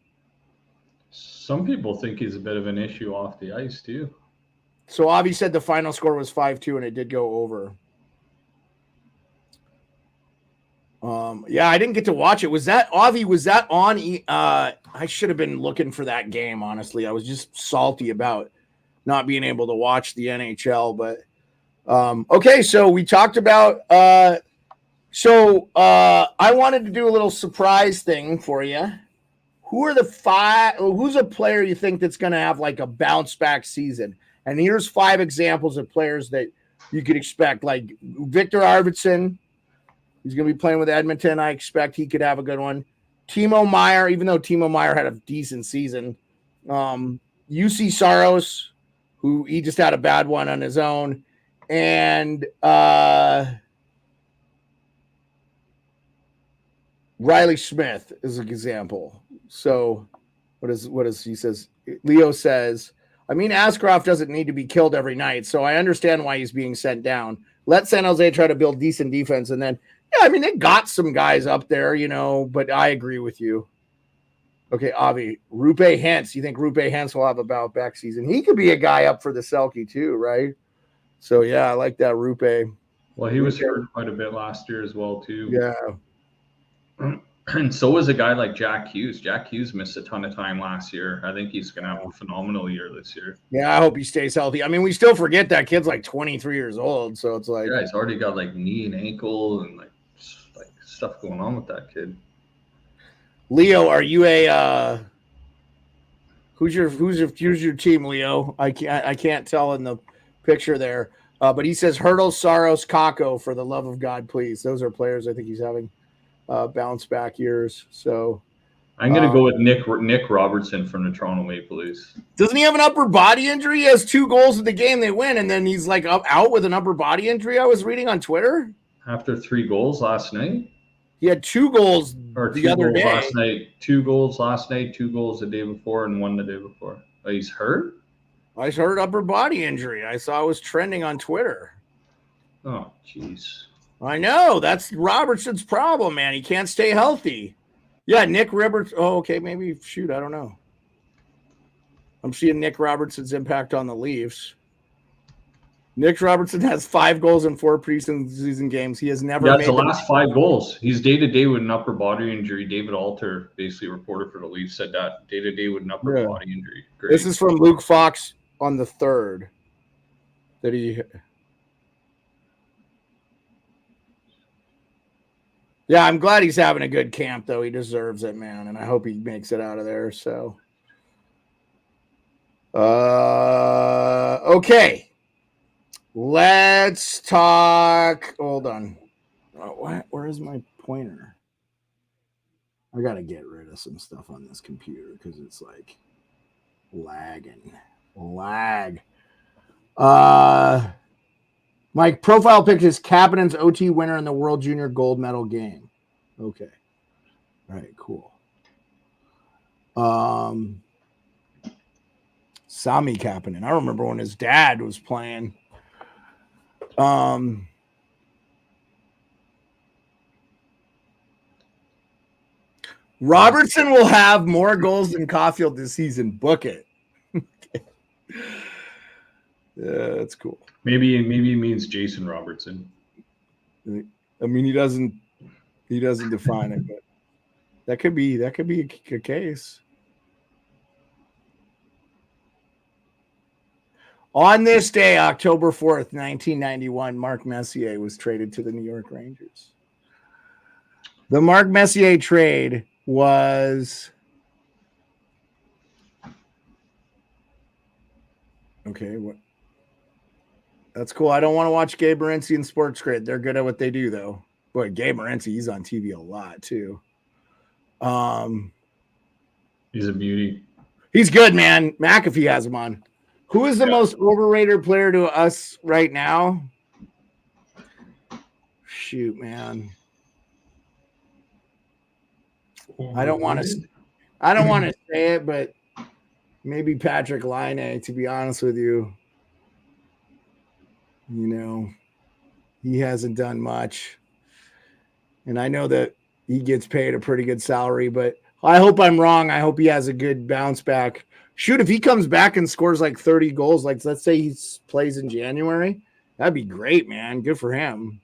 Speaker 2: Some people think he's a bit of an issue off the ice too.
Speaker 1: So Avi said the final score was 5-2 and it did go over. Yeah, I didn't get to watch it. Was that Avi? Was that on? I should have been looking for that game. Honestly, I was just salty about not being able to watch the NHL, but okay, so we talked about I wanted to do a little surprise thing for you. Who's a player you think that's going to have like a bounce back season? And here's 5 examples of players that you could expect, like Victor Arvidsson. He's going to be playing with Edmonton. I expect he could have a good one. Timo Meier, even though Timo Meier had a decent season. UC Saros, who he just had a bad one on his own. And Riley Smith is an example. So what is he says? Leo says, I mean, Ascroft doesn't need to be killed every night, so I understand why he's being sent down. Let San Jose try to build decent defense, and then, yeah, I mean, they got some guys up there, but I agree with you. Okay, Avi, Rupe Hentz. You think Rupe Hentz will have a bounce back season? He could be a guy up for the Selke too, right? So, yeah, I like that, Rupe.
Speaker 2: Well, he was hurt quite a bit last year as well, too.
Speaker 1: Yeah.
Speaker 2: And so was a guy like Jack Hughes. Jack Hughes missed a ton of time last year. I think he's going to have a phenomenal year this year.
Speaker 1: Yeah, I hope he stays healthy. I mean, we still forget that kid's like 23 years old, so it's like,
Speaker 2: yeah, he's already got like knee and ankle and like stuff going on with that kid.
Speaker 1: Leo, are you a who's your team, Leo? I can't tell in the picture there, but he says Hurdle, Saros, Kako. For the love of God, please. Those are players I think he's having bounce back years. So
Speaker 2: I'm going to go with Nick Robertson from the Toronto Maple Leafs.
Speaker 1: Doesn't he have an upper body injury? He has 2 goals in the game they win, and then he's like out with an upper body injury. I was reading on Twitter.
Speaker 2: After 3 goals last night?
Speaker 1: He had 2 goals
Speaker 2: the other day. Last night, 2 goals last night, 2 goals the day before, and 1 the day before. Oh, he's hurt?
Speaker 1: I heard upper body injury. I saw it was trending on Twitter.
Speaker 2: Oh, jeez.
Speaker 1: I know. That's Robertson's problem, man. He can't stay healthy. Yeah, Nick Robertson. Oh, okay. Maybe, shoot, I don't know. I'm seeing Nick Robertson's impact on the Leafs. Nick Robertson has 5 goals in 4 preseason games. He has never made
Speaker 2: the last 5 goals. He's day-to-day with an upper body injury. David Alter, basically reporter for the Leafs, said that day-to-day with an upper body injury. Great.
Speaker 1: This is from Luke Fox on the 3rd. That he... Yeah, I'm glad he's having a good camp, though. He deserves it, man, and I hope he makes it out of there. So, okay, let's talk. Hold on. What? Where is my pointer? I gotta get rid of some stuff on this computer because it's like lagging. Lag. My profile pic is Kapanen's OT winner in the World Junior Gold Medal game. Okay. All right, cool. Sami Kapanen. I remember when his dad was playing. Robertson will have more goals than Caulfield this season. Book it. Yeah, that's cool.
Speaker 2: Maybe he means Jason Robertson.
Speaker 1: I mean, he doesn't define it, but that could be a case. On this day, October 4th, 1991, Mark Messier was traded to the New York Rangers. The Mark Messier trade was okay. What? That's cool. I don't want to watch Gabe Morency and Sports Grid. They're good at what they do, though. Boy, Gabe Morency, he's on TV a lot, too.
Speaker 2: He's a beauty.
Speaker 1: He's good, man. McAfee has him on. Who is the most overrated player to us right now? Shoot, man. I don't want to say it, but maybe Patrick Laine, to be honest with you. You know, he hasn't done much. And I know that he gets paid a pretty good salary, but I hope I'm wrong. I hope he has a good bounce back. Shoot, if he comes back and scores like 30 goals, like let's say he plays in January, that'd be great, man. Good for him.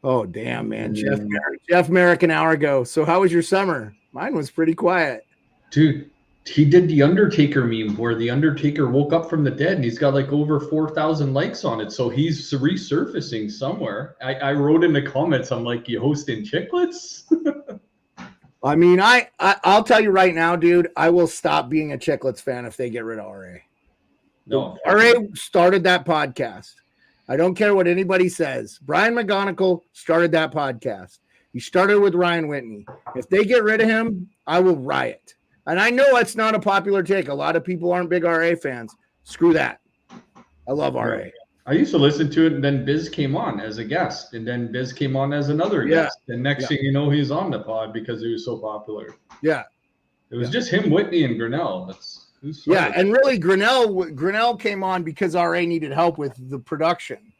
Speaker 1: Oh, damn, man. Jeff Merrick an hour ago. So how was your summer? Mine was pretty quiet.
Speaker 2: Dude, he did the Undertaker meme where the Undertaker woke up from the dead and he's got like over 4,000 likes on it. So he's resurfacing somewhere. I wrote in the comments, I'm like, you hosting chicklets?
Speaker 1: I mean, I'll tell you right now, dude, I will stop being a Chicklets fan if they get rid of RA.
Speaker 2: No,
Speaker 1: RA started that podcast. I don't care what anybody says. Brian McGonigal started that podcast. He started with Ryan Whitney. If they get rid of him, I will riot. And I know it's not a popular take. A lot of people aren't big RA fans. Screw that. I love RA.
Speaker 2: I used to listen to it, and then Biz came on as a guest, and then Biz came on as another guest. And next thing you know, he's on the pod because he was so popular.
Speaker 1: Yeah.
Speaker 2: It was just him, Whitney, and Grinnell.
Speaker 1: And really Grinnell came on because RA needed help with the production.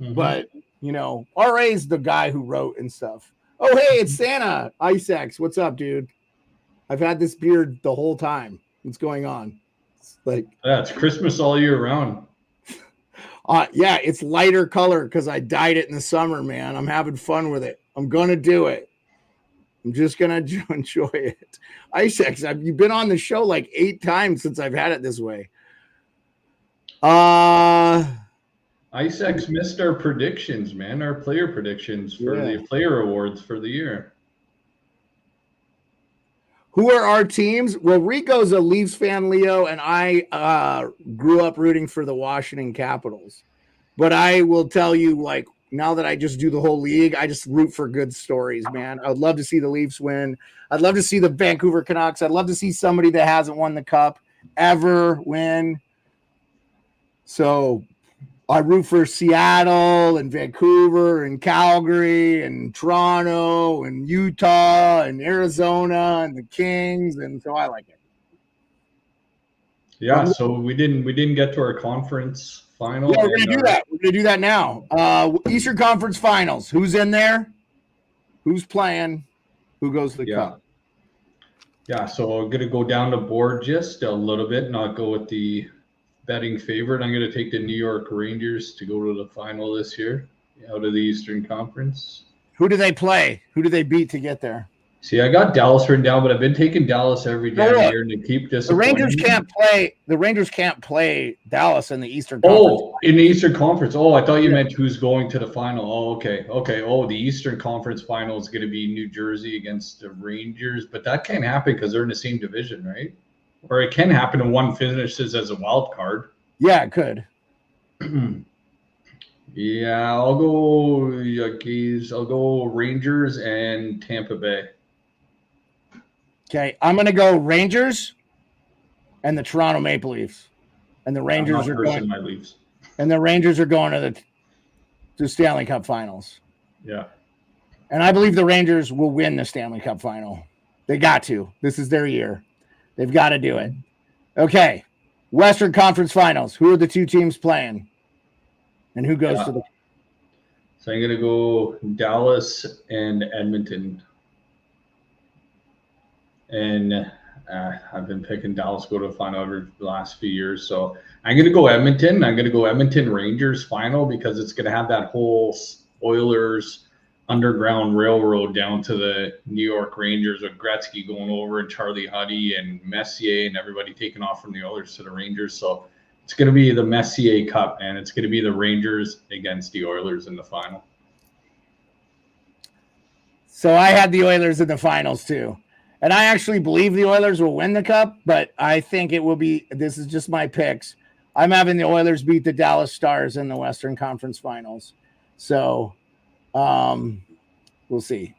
Speaker 1: Mm-hmm. But, RA's the guy who wrote and stuff. Oh, hey, it's Santa. Icex. What's up, dude? I've had this beard the whole time. What's going on?
Speaker 2: It's Christmas all year round.
Speaker 1: Yeah, it's lighter color because I dyed it in the summer, man. I'm having fun with it. I'm going to do it. I'm just going to enjoy it. Icex, you've been on the show like 8 times since I've had it this way.
Speaker 2: Icex missed our predictions, man. Our player predictions for the player awards for the year.
Speaker 1: Who are our teams? Well, Rico's a Leafs fan, Leo, and I grew up rooting for the Washington Capitals. But I will tell you, now that I just do the whole league, I just root for good stories, man. I would love to see the Leafs win. I'd love to see the Vancouver Canucks. I'd love to see somebody that hasn't won the Cup ever win. So I root for Seattle and Vancouver and Calgary and Toronto and Utah and Arizona and the Kings, and so I like it.
Speaker 2: Yeah, so we didn't get to our conference final.
Speaker 1: Yeah, we're gonna do that. We're gonna do that now. Eastern Conference Finals. Who's in there? Who's playing? Who goes to the Cup?
Speaker 2: Yeah, so I'm gonna go down the board just a little bit, not go with the betting favorite. I'm going to take the New York Rangers to go to the final this year out of the Eastern Conference.
Speaker 1: Who do they play? Who do they beat to get there?
Speaker 2: See, I got Dallas written down, but I've been taking Dallas every damn year, and they keep disappointing.
Speaker 1: The Rangers can't play Dallas in the Eastern Conference.
Speaker 2: Oh, in the Eastern Conference. Oh, I thought you meant who's going to the final. Oh, okay. Oh, the Eastern Conference final is going to be New Jersey against the Rangers, but that can't happen because they're in the same division, right? Or it can happen if one finishes as a wild card.
Speaker 1: Yeah, it could.
Speaker 2: Yeah, I'll go Rangers and Tampa Bay.
Speaker 1: Okay, I'm going to go Rangers and the Toronto Maple Leafs. And the Rangers are going
Speaker 2: my Leafs.
Speaker 1: And the Rangers are going to the Stanley Cup Finals.
Speaker 2: Yeah.
Speaker 1: And I believe the Rangers will win the Stanley Cup Final. They got to. This is their year. They've got to do it. Okay. Western Conference Finals. Who are the 2 teams playing? And who goes to the...
Speaker 2: So I'm going to go Dallas and Edmonton. And I've been picking Dallas to go to the final over the last few years. So I'm going to go Edmonton. I'm going to go Edmonton Rangers final because it's going to have that whole Oilers underground railroad down to the New York Rangers with Gretzky going over and Charlie Huddy and Messier and everybody taking off from the Oilers to the Rangers. So it's going to be the Messier Cup, and it's going to be the Rangers against the Oilers in the final.
Speaker 1: So I had the Oilers in the finals too. And I actually believe the Oilers will win the Cup, but I think it will be, this is just my picks. I'm having the Oilers beat the Dallas Stars in the Western Conference Finals. So we'll see.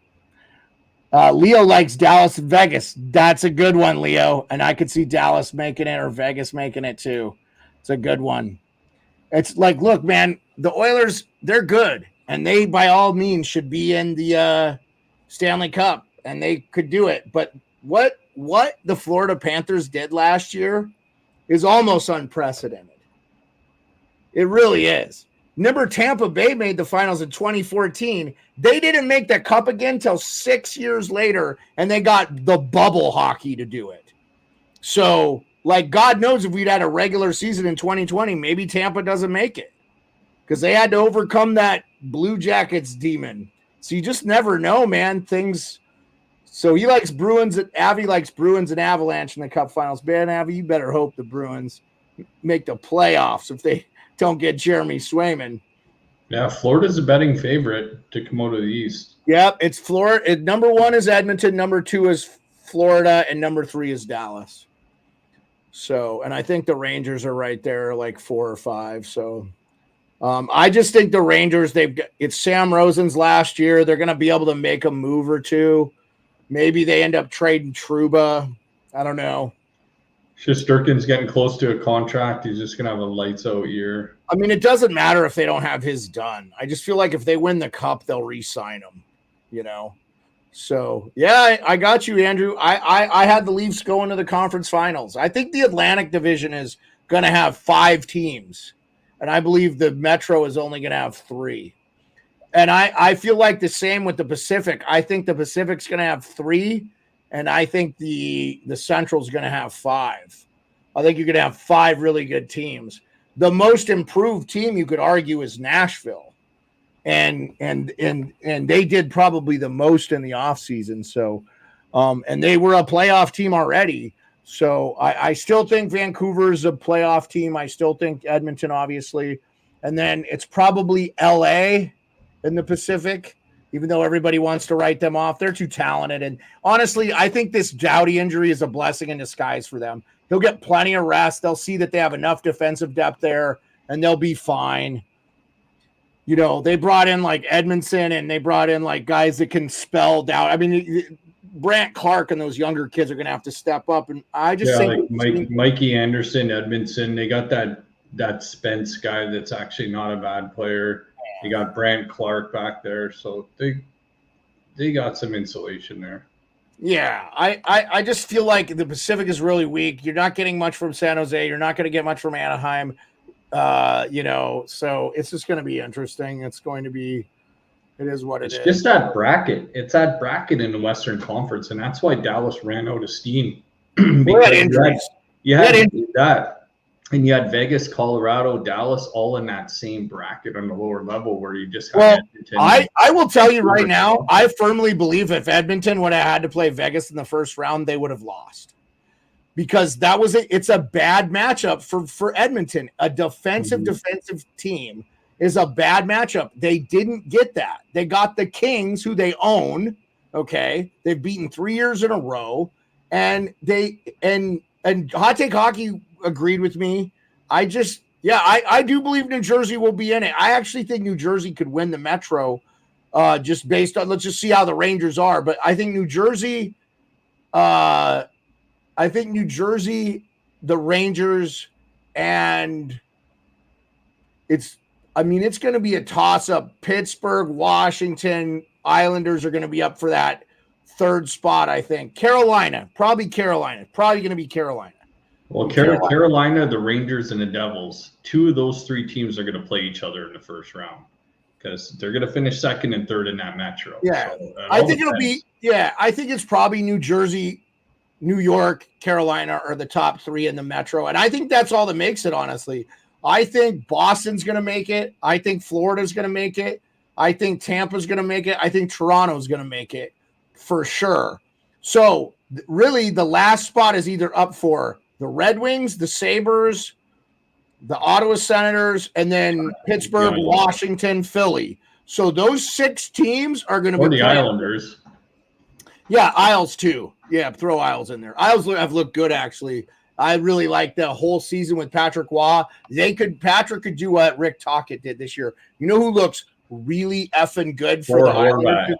Speaker 1: Leo likes Dallas and Vegas. That's a good one, Leo. And I could see Dallas making it or Vegas making it too. It's a good one. It's like, look, man, the Oilers, they're good. And they, by all means, should be in the Stanley Cup. And they could do it. But what the Florida Panthers did last year is almost unprecedented. It really is. Remember, Tampa Bay made the finals in 2014. They didn't make the Cup again until 6 years later, and they got the bubble hockey to do it. So, like, God knows if we'd had a regular season in 2020, maybe Tampa doesn't make it because they had to overcome that Blue Jackets demon. So you just never know, man. Things. So he likes Bruins. Avi likes Bruins and Avalanche in the Cup finals. Man, Avi, you better hope the Bruins make the playoffs if they don't get Jeremy Swayman.
Speaker 3: Yeah, Florida's a betting favorite to come out of the East.
Speaker 1: Yep, it's Florida. Number 1 is Edmonton, number 2 is Florida, and number 3 is Dallas. So, and I think the Rangers are right there, like 4 or 5. So, I just think the Rangers, it's Sam Rosen's last year. They're going to be able to make a move or two. Maybe they end up trading Trouba. I don't know.
Speaker 3: Shesterkin's getting close to a contract. He's just going to have a lights out year.
Speaker 1: I mean, it doesn't matter if they don't have his done. I just feel like if they win the cup, they'll re-sign him, you know? So, yeah, I got you, Andrew. I had the Leafs go into the conference finals. I think the Atlantic Division is going to have 5 teams, and I believe the Metro is only going to have 3. And I feel like the same with the Pacific. I think the Pacific's going to have 3, and I think the Central's going to have 5. I think you're going to have 5 really good teams. The most improved team, you could argue, is Nashville. And they did probably the most in the offseason. So, and they were a playoff team already. So I still think Vancouver's a playoff team. I still think Edmonton, obviously. And then it's probably LA in the Pacific, even though everybody wants to write them off. They're too talented. And honestly, I think this Doughty injury is a blessing in disguise for them. He'll get plenty of rest. They'll see that they have enough defensive depth there, and they'll be fine. You know, they brought in like Edmondson, and they brought in like guys that can spell doubt. I mean, Brant Clark and those younger kids are going to have to step up. And I just think
Speaker 3: like Mikey Anderson, Edmondson, they got that Spence guy that's actually not a bad player. They got Brant Clark back there, so they got some insulation there.
Speaker 1: Yeah, I just feel like the Pacific is really weak. You're not getting much from San Jose. You're not going to get much from Anaheim. You know, so it's just going to be interesting. It is what it is.
Speaker 3: It's just that bracket. It's that bracket in the Western Conference, and that's why Dallas ran out of steam.
Speaker 1: We had injuries.
Speaker 3: You had that. And you had Vegas, Colorado, Dallas, all in that same bracket on the lower level where you just had Edmonton.
Speaker 1: I will tell you right now, I firmly believe if Edmonton would have had to play Vegas in the first round, they would have lost. Because it's a bad matchup for Edmonton. A defensive team is a bad matchup. They didn't get that. They got the Kings, who they own. Okay, they've beaten 3 years in a row, and Hot Take Hockey agreed with me. I do believe New Jersey will be in it. I actually think New Jersey could win the Metro, just based on, let's just see how the Rangers are. But I think New Jersey, the Rangers, and it's going to be a toss-up. Pittsburgh, Washington, Islanders are going to be up for that 3rd spot, I think. Carolina, probably going to be Carolina.
Speaker 3: Well, Carolina, the Rangers, and the Devils, 2 of those 3 teams are going to play each other in the first round because they're going to finish 2nd and 3rd in that Metro.
Speaker 1: Yeah, so I think I think it's probably New Jersey, New York, Carolina are the top 3 in the Metro. And I think that's all that makes it, honestly. I think Boston's going to make it. I think Florida's going to make it. I think Tampa's going to make it. I think Toronto's going to make it for sure. So really the last spot is either up for the Red Wings, the Sabres, the Ottawa Senators, and then Pittsburgh, Washington, Philly. So those 6 teams are going to be
Speaker 3: the Islanders.
Speaker 1: Yeah, Isles too. Yeah, throw Isles in there. Isles have looked good, actually. I really like the whole season with Patrick Waugh. Patrick could do what Rick Tocchet did this year. You know who looks really effing good for the Islanders?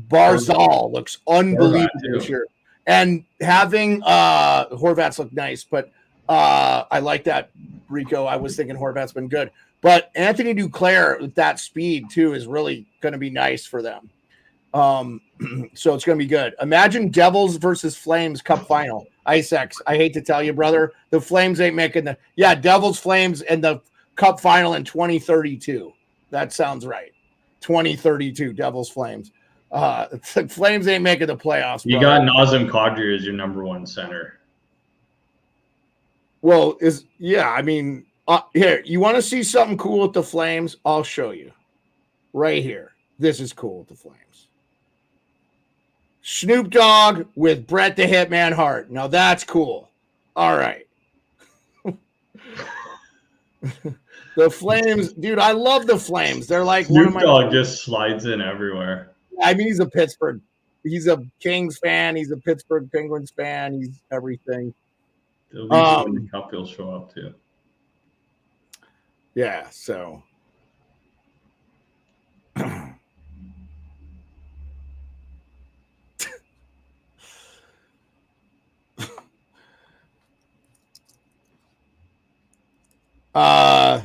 Speaker 1: Barzal looks unbelievable this year. And having Horvat's look nice, but I like that, Rico. I was thinking Horvat's been good. But Anthony Duclair with that speed, too, is really going to be nice for them. So it's going to be good. Imagine Devils versus Flames Cup final. IceX, I hate to tell you, brother, the Flames ain't making Devils, Flames, and the Cup final in 2032. That sounds right. 2032, Devils, Flames. The Flames ain't making the playoffs.
Speaker 3: You got Nazem Kadri as your number 1 center.
Speaker 1: Well, here, you want to see something cool with the Flames? I'll show you. Right here. This is cool with the Flames. Snoop Dogg with Bret the Hitman Hart. Now that's cool. All right. The Flames, dude, I love the Flames. They're like
Speaker 3: Snoop Dogg just slides in everywhere.
Speaker 1: I mean, he's a Pittsburgh. He's a Kings fan. He's a Pittsburgh Penguins fan. He's everything.
Speaker 3: At least when the cup will show up too.
Speaker 1: Yeah, so. Yeah,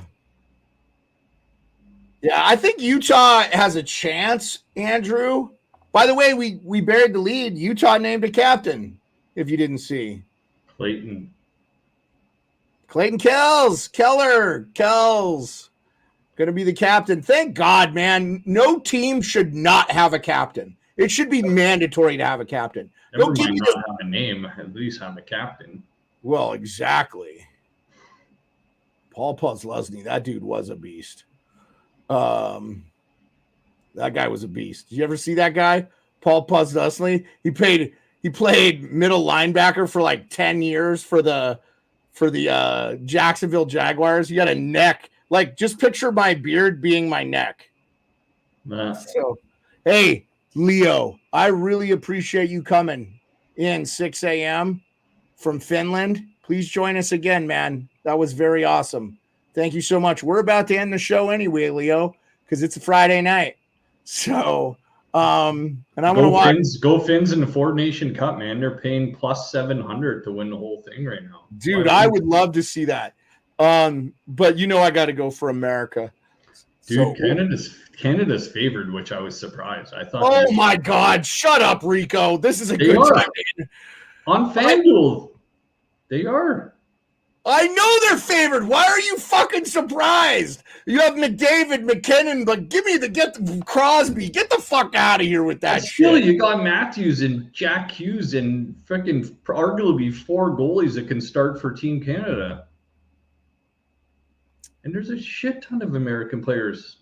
Speaker 1: I think Utah has a chance, Andrew. By the way, we buried the lead. Utah named a captain, if you didn't see.
Speaker 3: Clayton
Speaker 1: Kells going to be the captain. Thank God, man. No team should not have a captain. It should be mandatory to have a captain.
Speaker 3: Never mind not have a name, at least have a captain.
Speaker 1: Well, exactly. Paul Podlesny, that dude was a beast. That guy was a beast. Did you ever see that guy? Paul Podlesny? He played middle linebacker for like 10 years for the Jacksonville Jaguars. He had a neck. Like, just picture my beard being my neck. So, hey, Leo, I really appreciate you coming in 6 a.m. from Finland. Please join us again, man. That was very awesome. Thank you so much. We're about to end the show anyway, Leo, because it's a Friday night. So, and I'm going to watch.
Speaker 3: Go Finns in the Four Nation Cup, man. They're paying plus 700 to win the whole thing right now.
Speaker 1: Dude, I would love to see that. But I got to go for America.
Speaker 3: Dude, Canada's favored, which I was surprised. I thought.
Speaker 1: Oh my God! Shut up, Rico. This is a good time.
Speaker 3: On FanDuel, they are.
Speaker 1: I know they're favored. Why are you fucking surprised? You have McDavid, McKinnon, but get Crosby. Get the fuck out of here with that
Speaker 3: Still,
Speaker 1: shit.
Speaker 3: you got Matthews and Jack Hughes and freaking arguably 4 goalies that can start for Team Canada. And there's a shit ton of American players.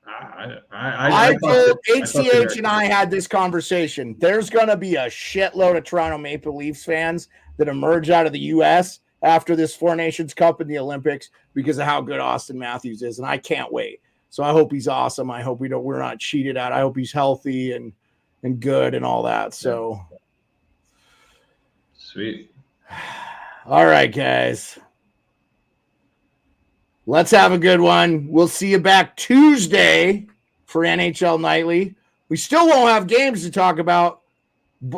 Speaker 1: I told HCH and I had this conversation. There's going to be a shitload of Toronto Maple Leafs fans that emerge out of the U.S. after this Four Nations Cup in the Olympics because of how good Austin Matthews is, and I can't wait. So I hope he's awesome. I hope we're not cheated out. I hope he's healthy and good and all that. So
Speaker 3: sweet.
Speaker 1: All right, guys. Let's have a good one. We'll see you back Tuesday for NHL Nightly. We still won't have games to talk about.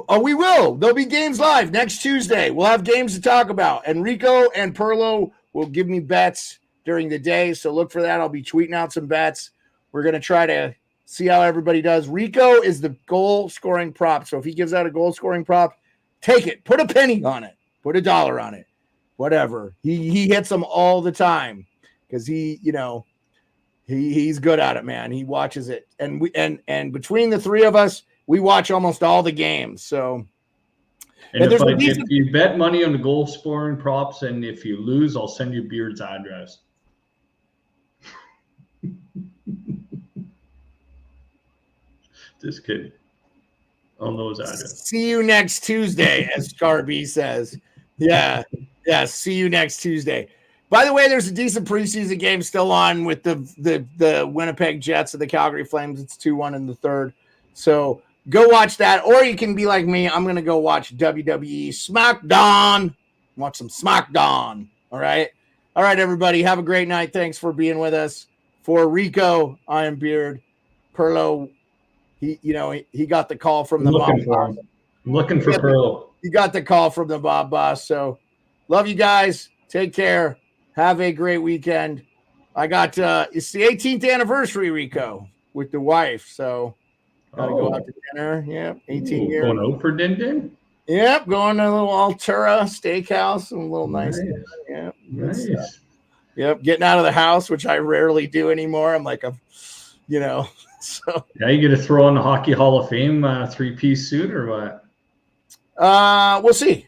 Speaker 1: Oh, we will. There'll be games live next Tuesday. We'll have games to talk about. And Rico and PEarlo will give me bets during the day. So look for that. I'll be tweeting out some bets. We're going to try to see how everybody does. Rico is the goal scoring prop. So if he gives out a goal scoring prop, take it. Put a penny on it. Put $1 on it. Whatever. He hits them all the time. Because he's good at it, man. He watches it, and between the three of us, we watch almost all the games. So,
Speaker 3: if you bet money on the goal scoring props, and if you lose, I'll send you Beard's address. Just kidding. I'll know his address.
Speaker 1: See you next Tuesday, as Scarby says. Yeah. See you next Tuesday. By the way, there's a decent preseason game still on with the Winnipeg Jets and the Calgary Flames. It's 2-1 in the third. So go watch that. Or you can be like me. I'm going to go watch WWE SmackDown. Watch some SmackDown. All right, everybody. Have a great night. Thanks for being with us. For Rico, I am Beard. PEarlo, he got the call from the Bob Boss.
Speaker 3: I'm looking for PEarlo.
Speaker 1: He got the call from the Bob Boss. So love you guys. Take care. Have a great weekend. I got it's the 18th anniversary, Rico, with the wife. So gotta go out to dinner. Yep, 18 years.
Speaker 3: Going out for din.
Speaker 1: Yep, going to a little Altura steakhouse and a little nice. Yep,
Speaker 3: nice.
Speaker 1: Yep, getting out of the house, which I rarely do anymore. I'm like so.
Speaker 3: Yeah, you get to throw on the Hockey Hall of Fame 3-piece suit or what?
Speaker 1: We'll see.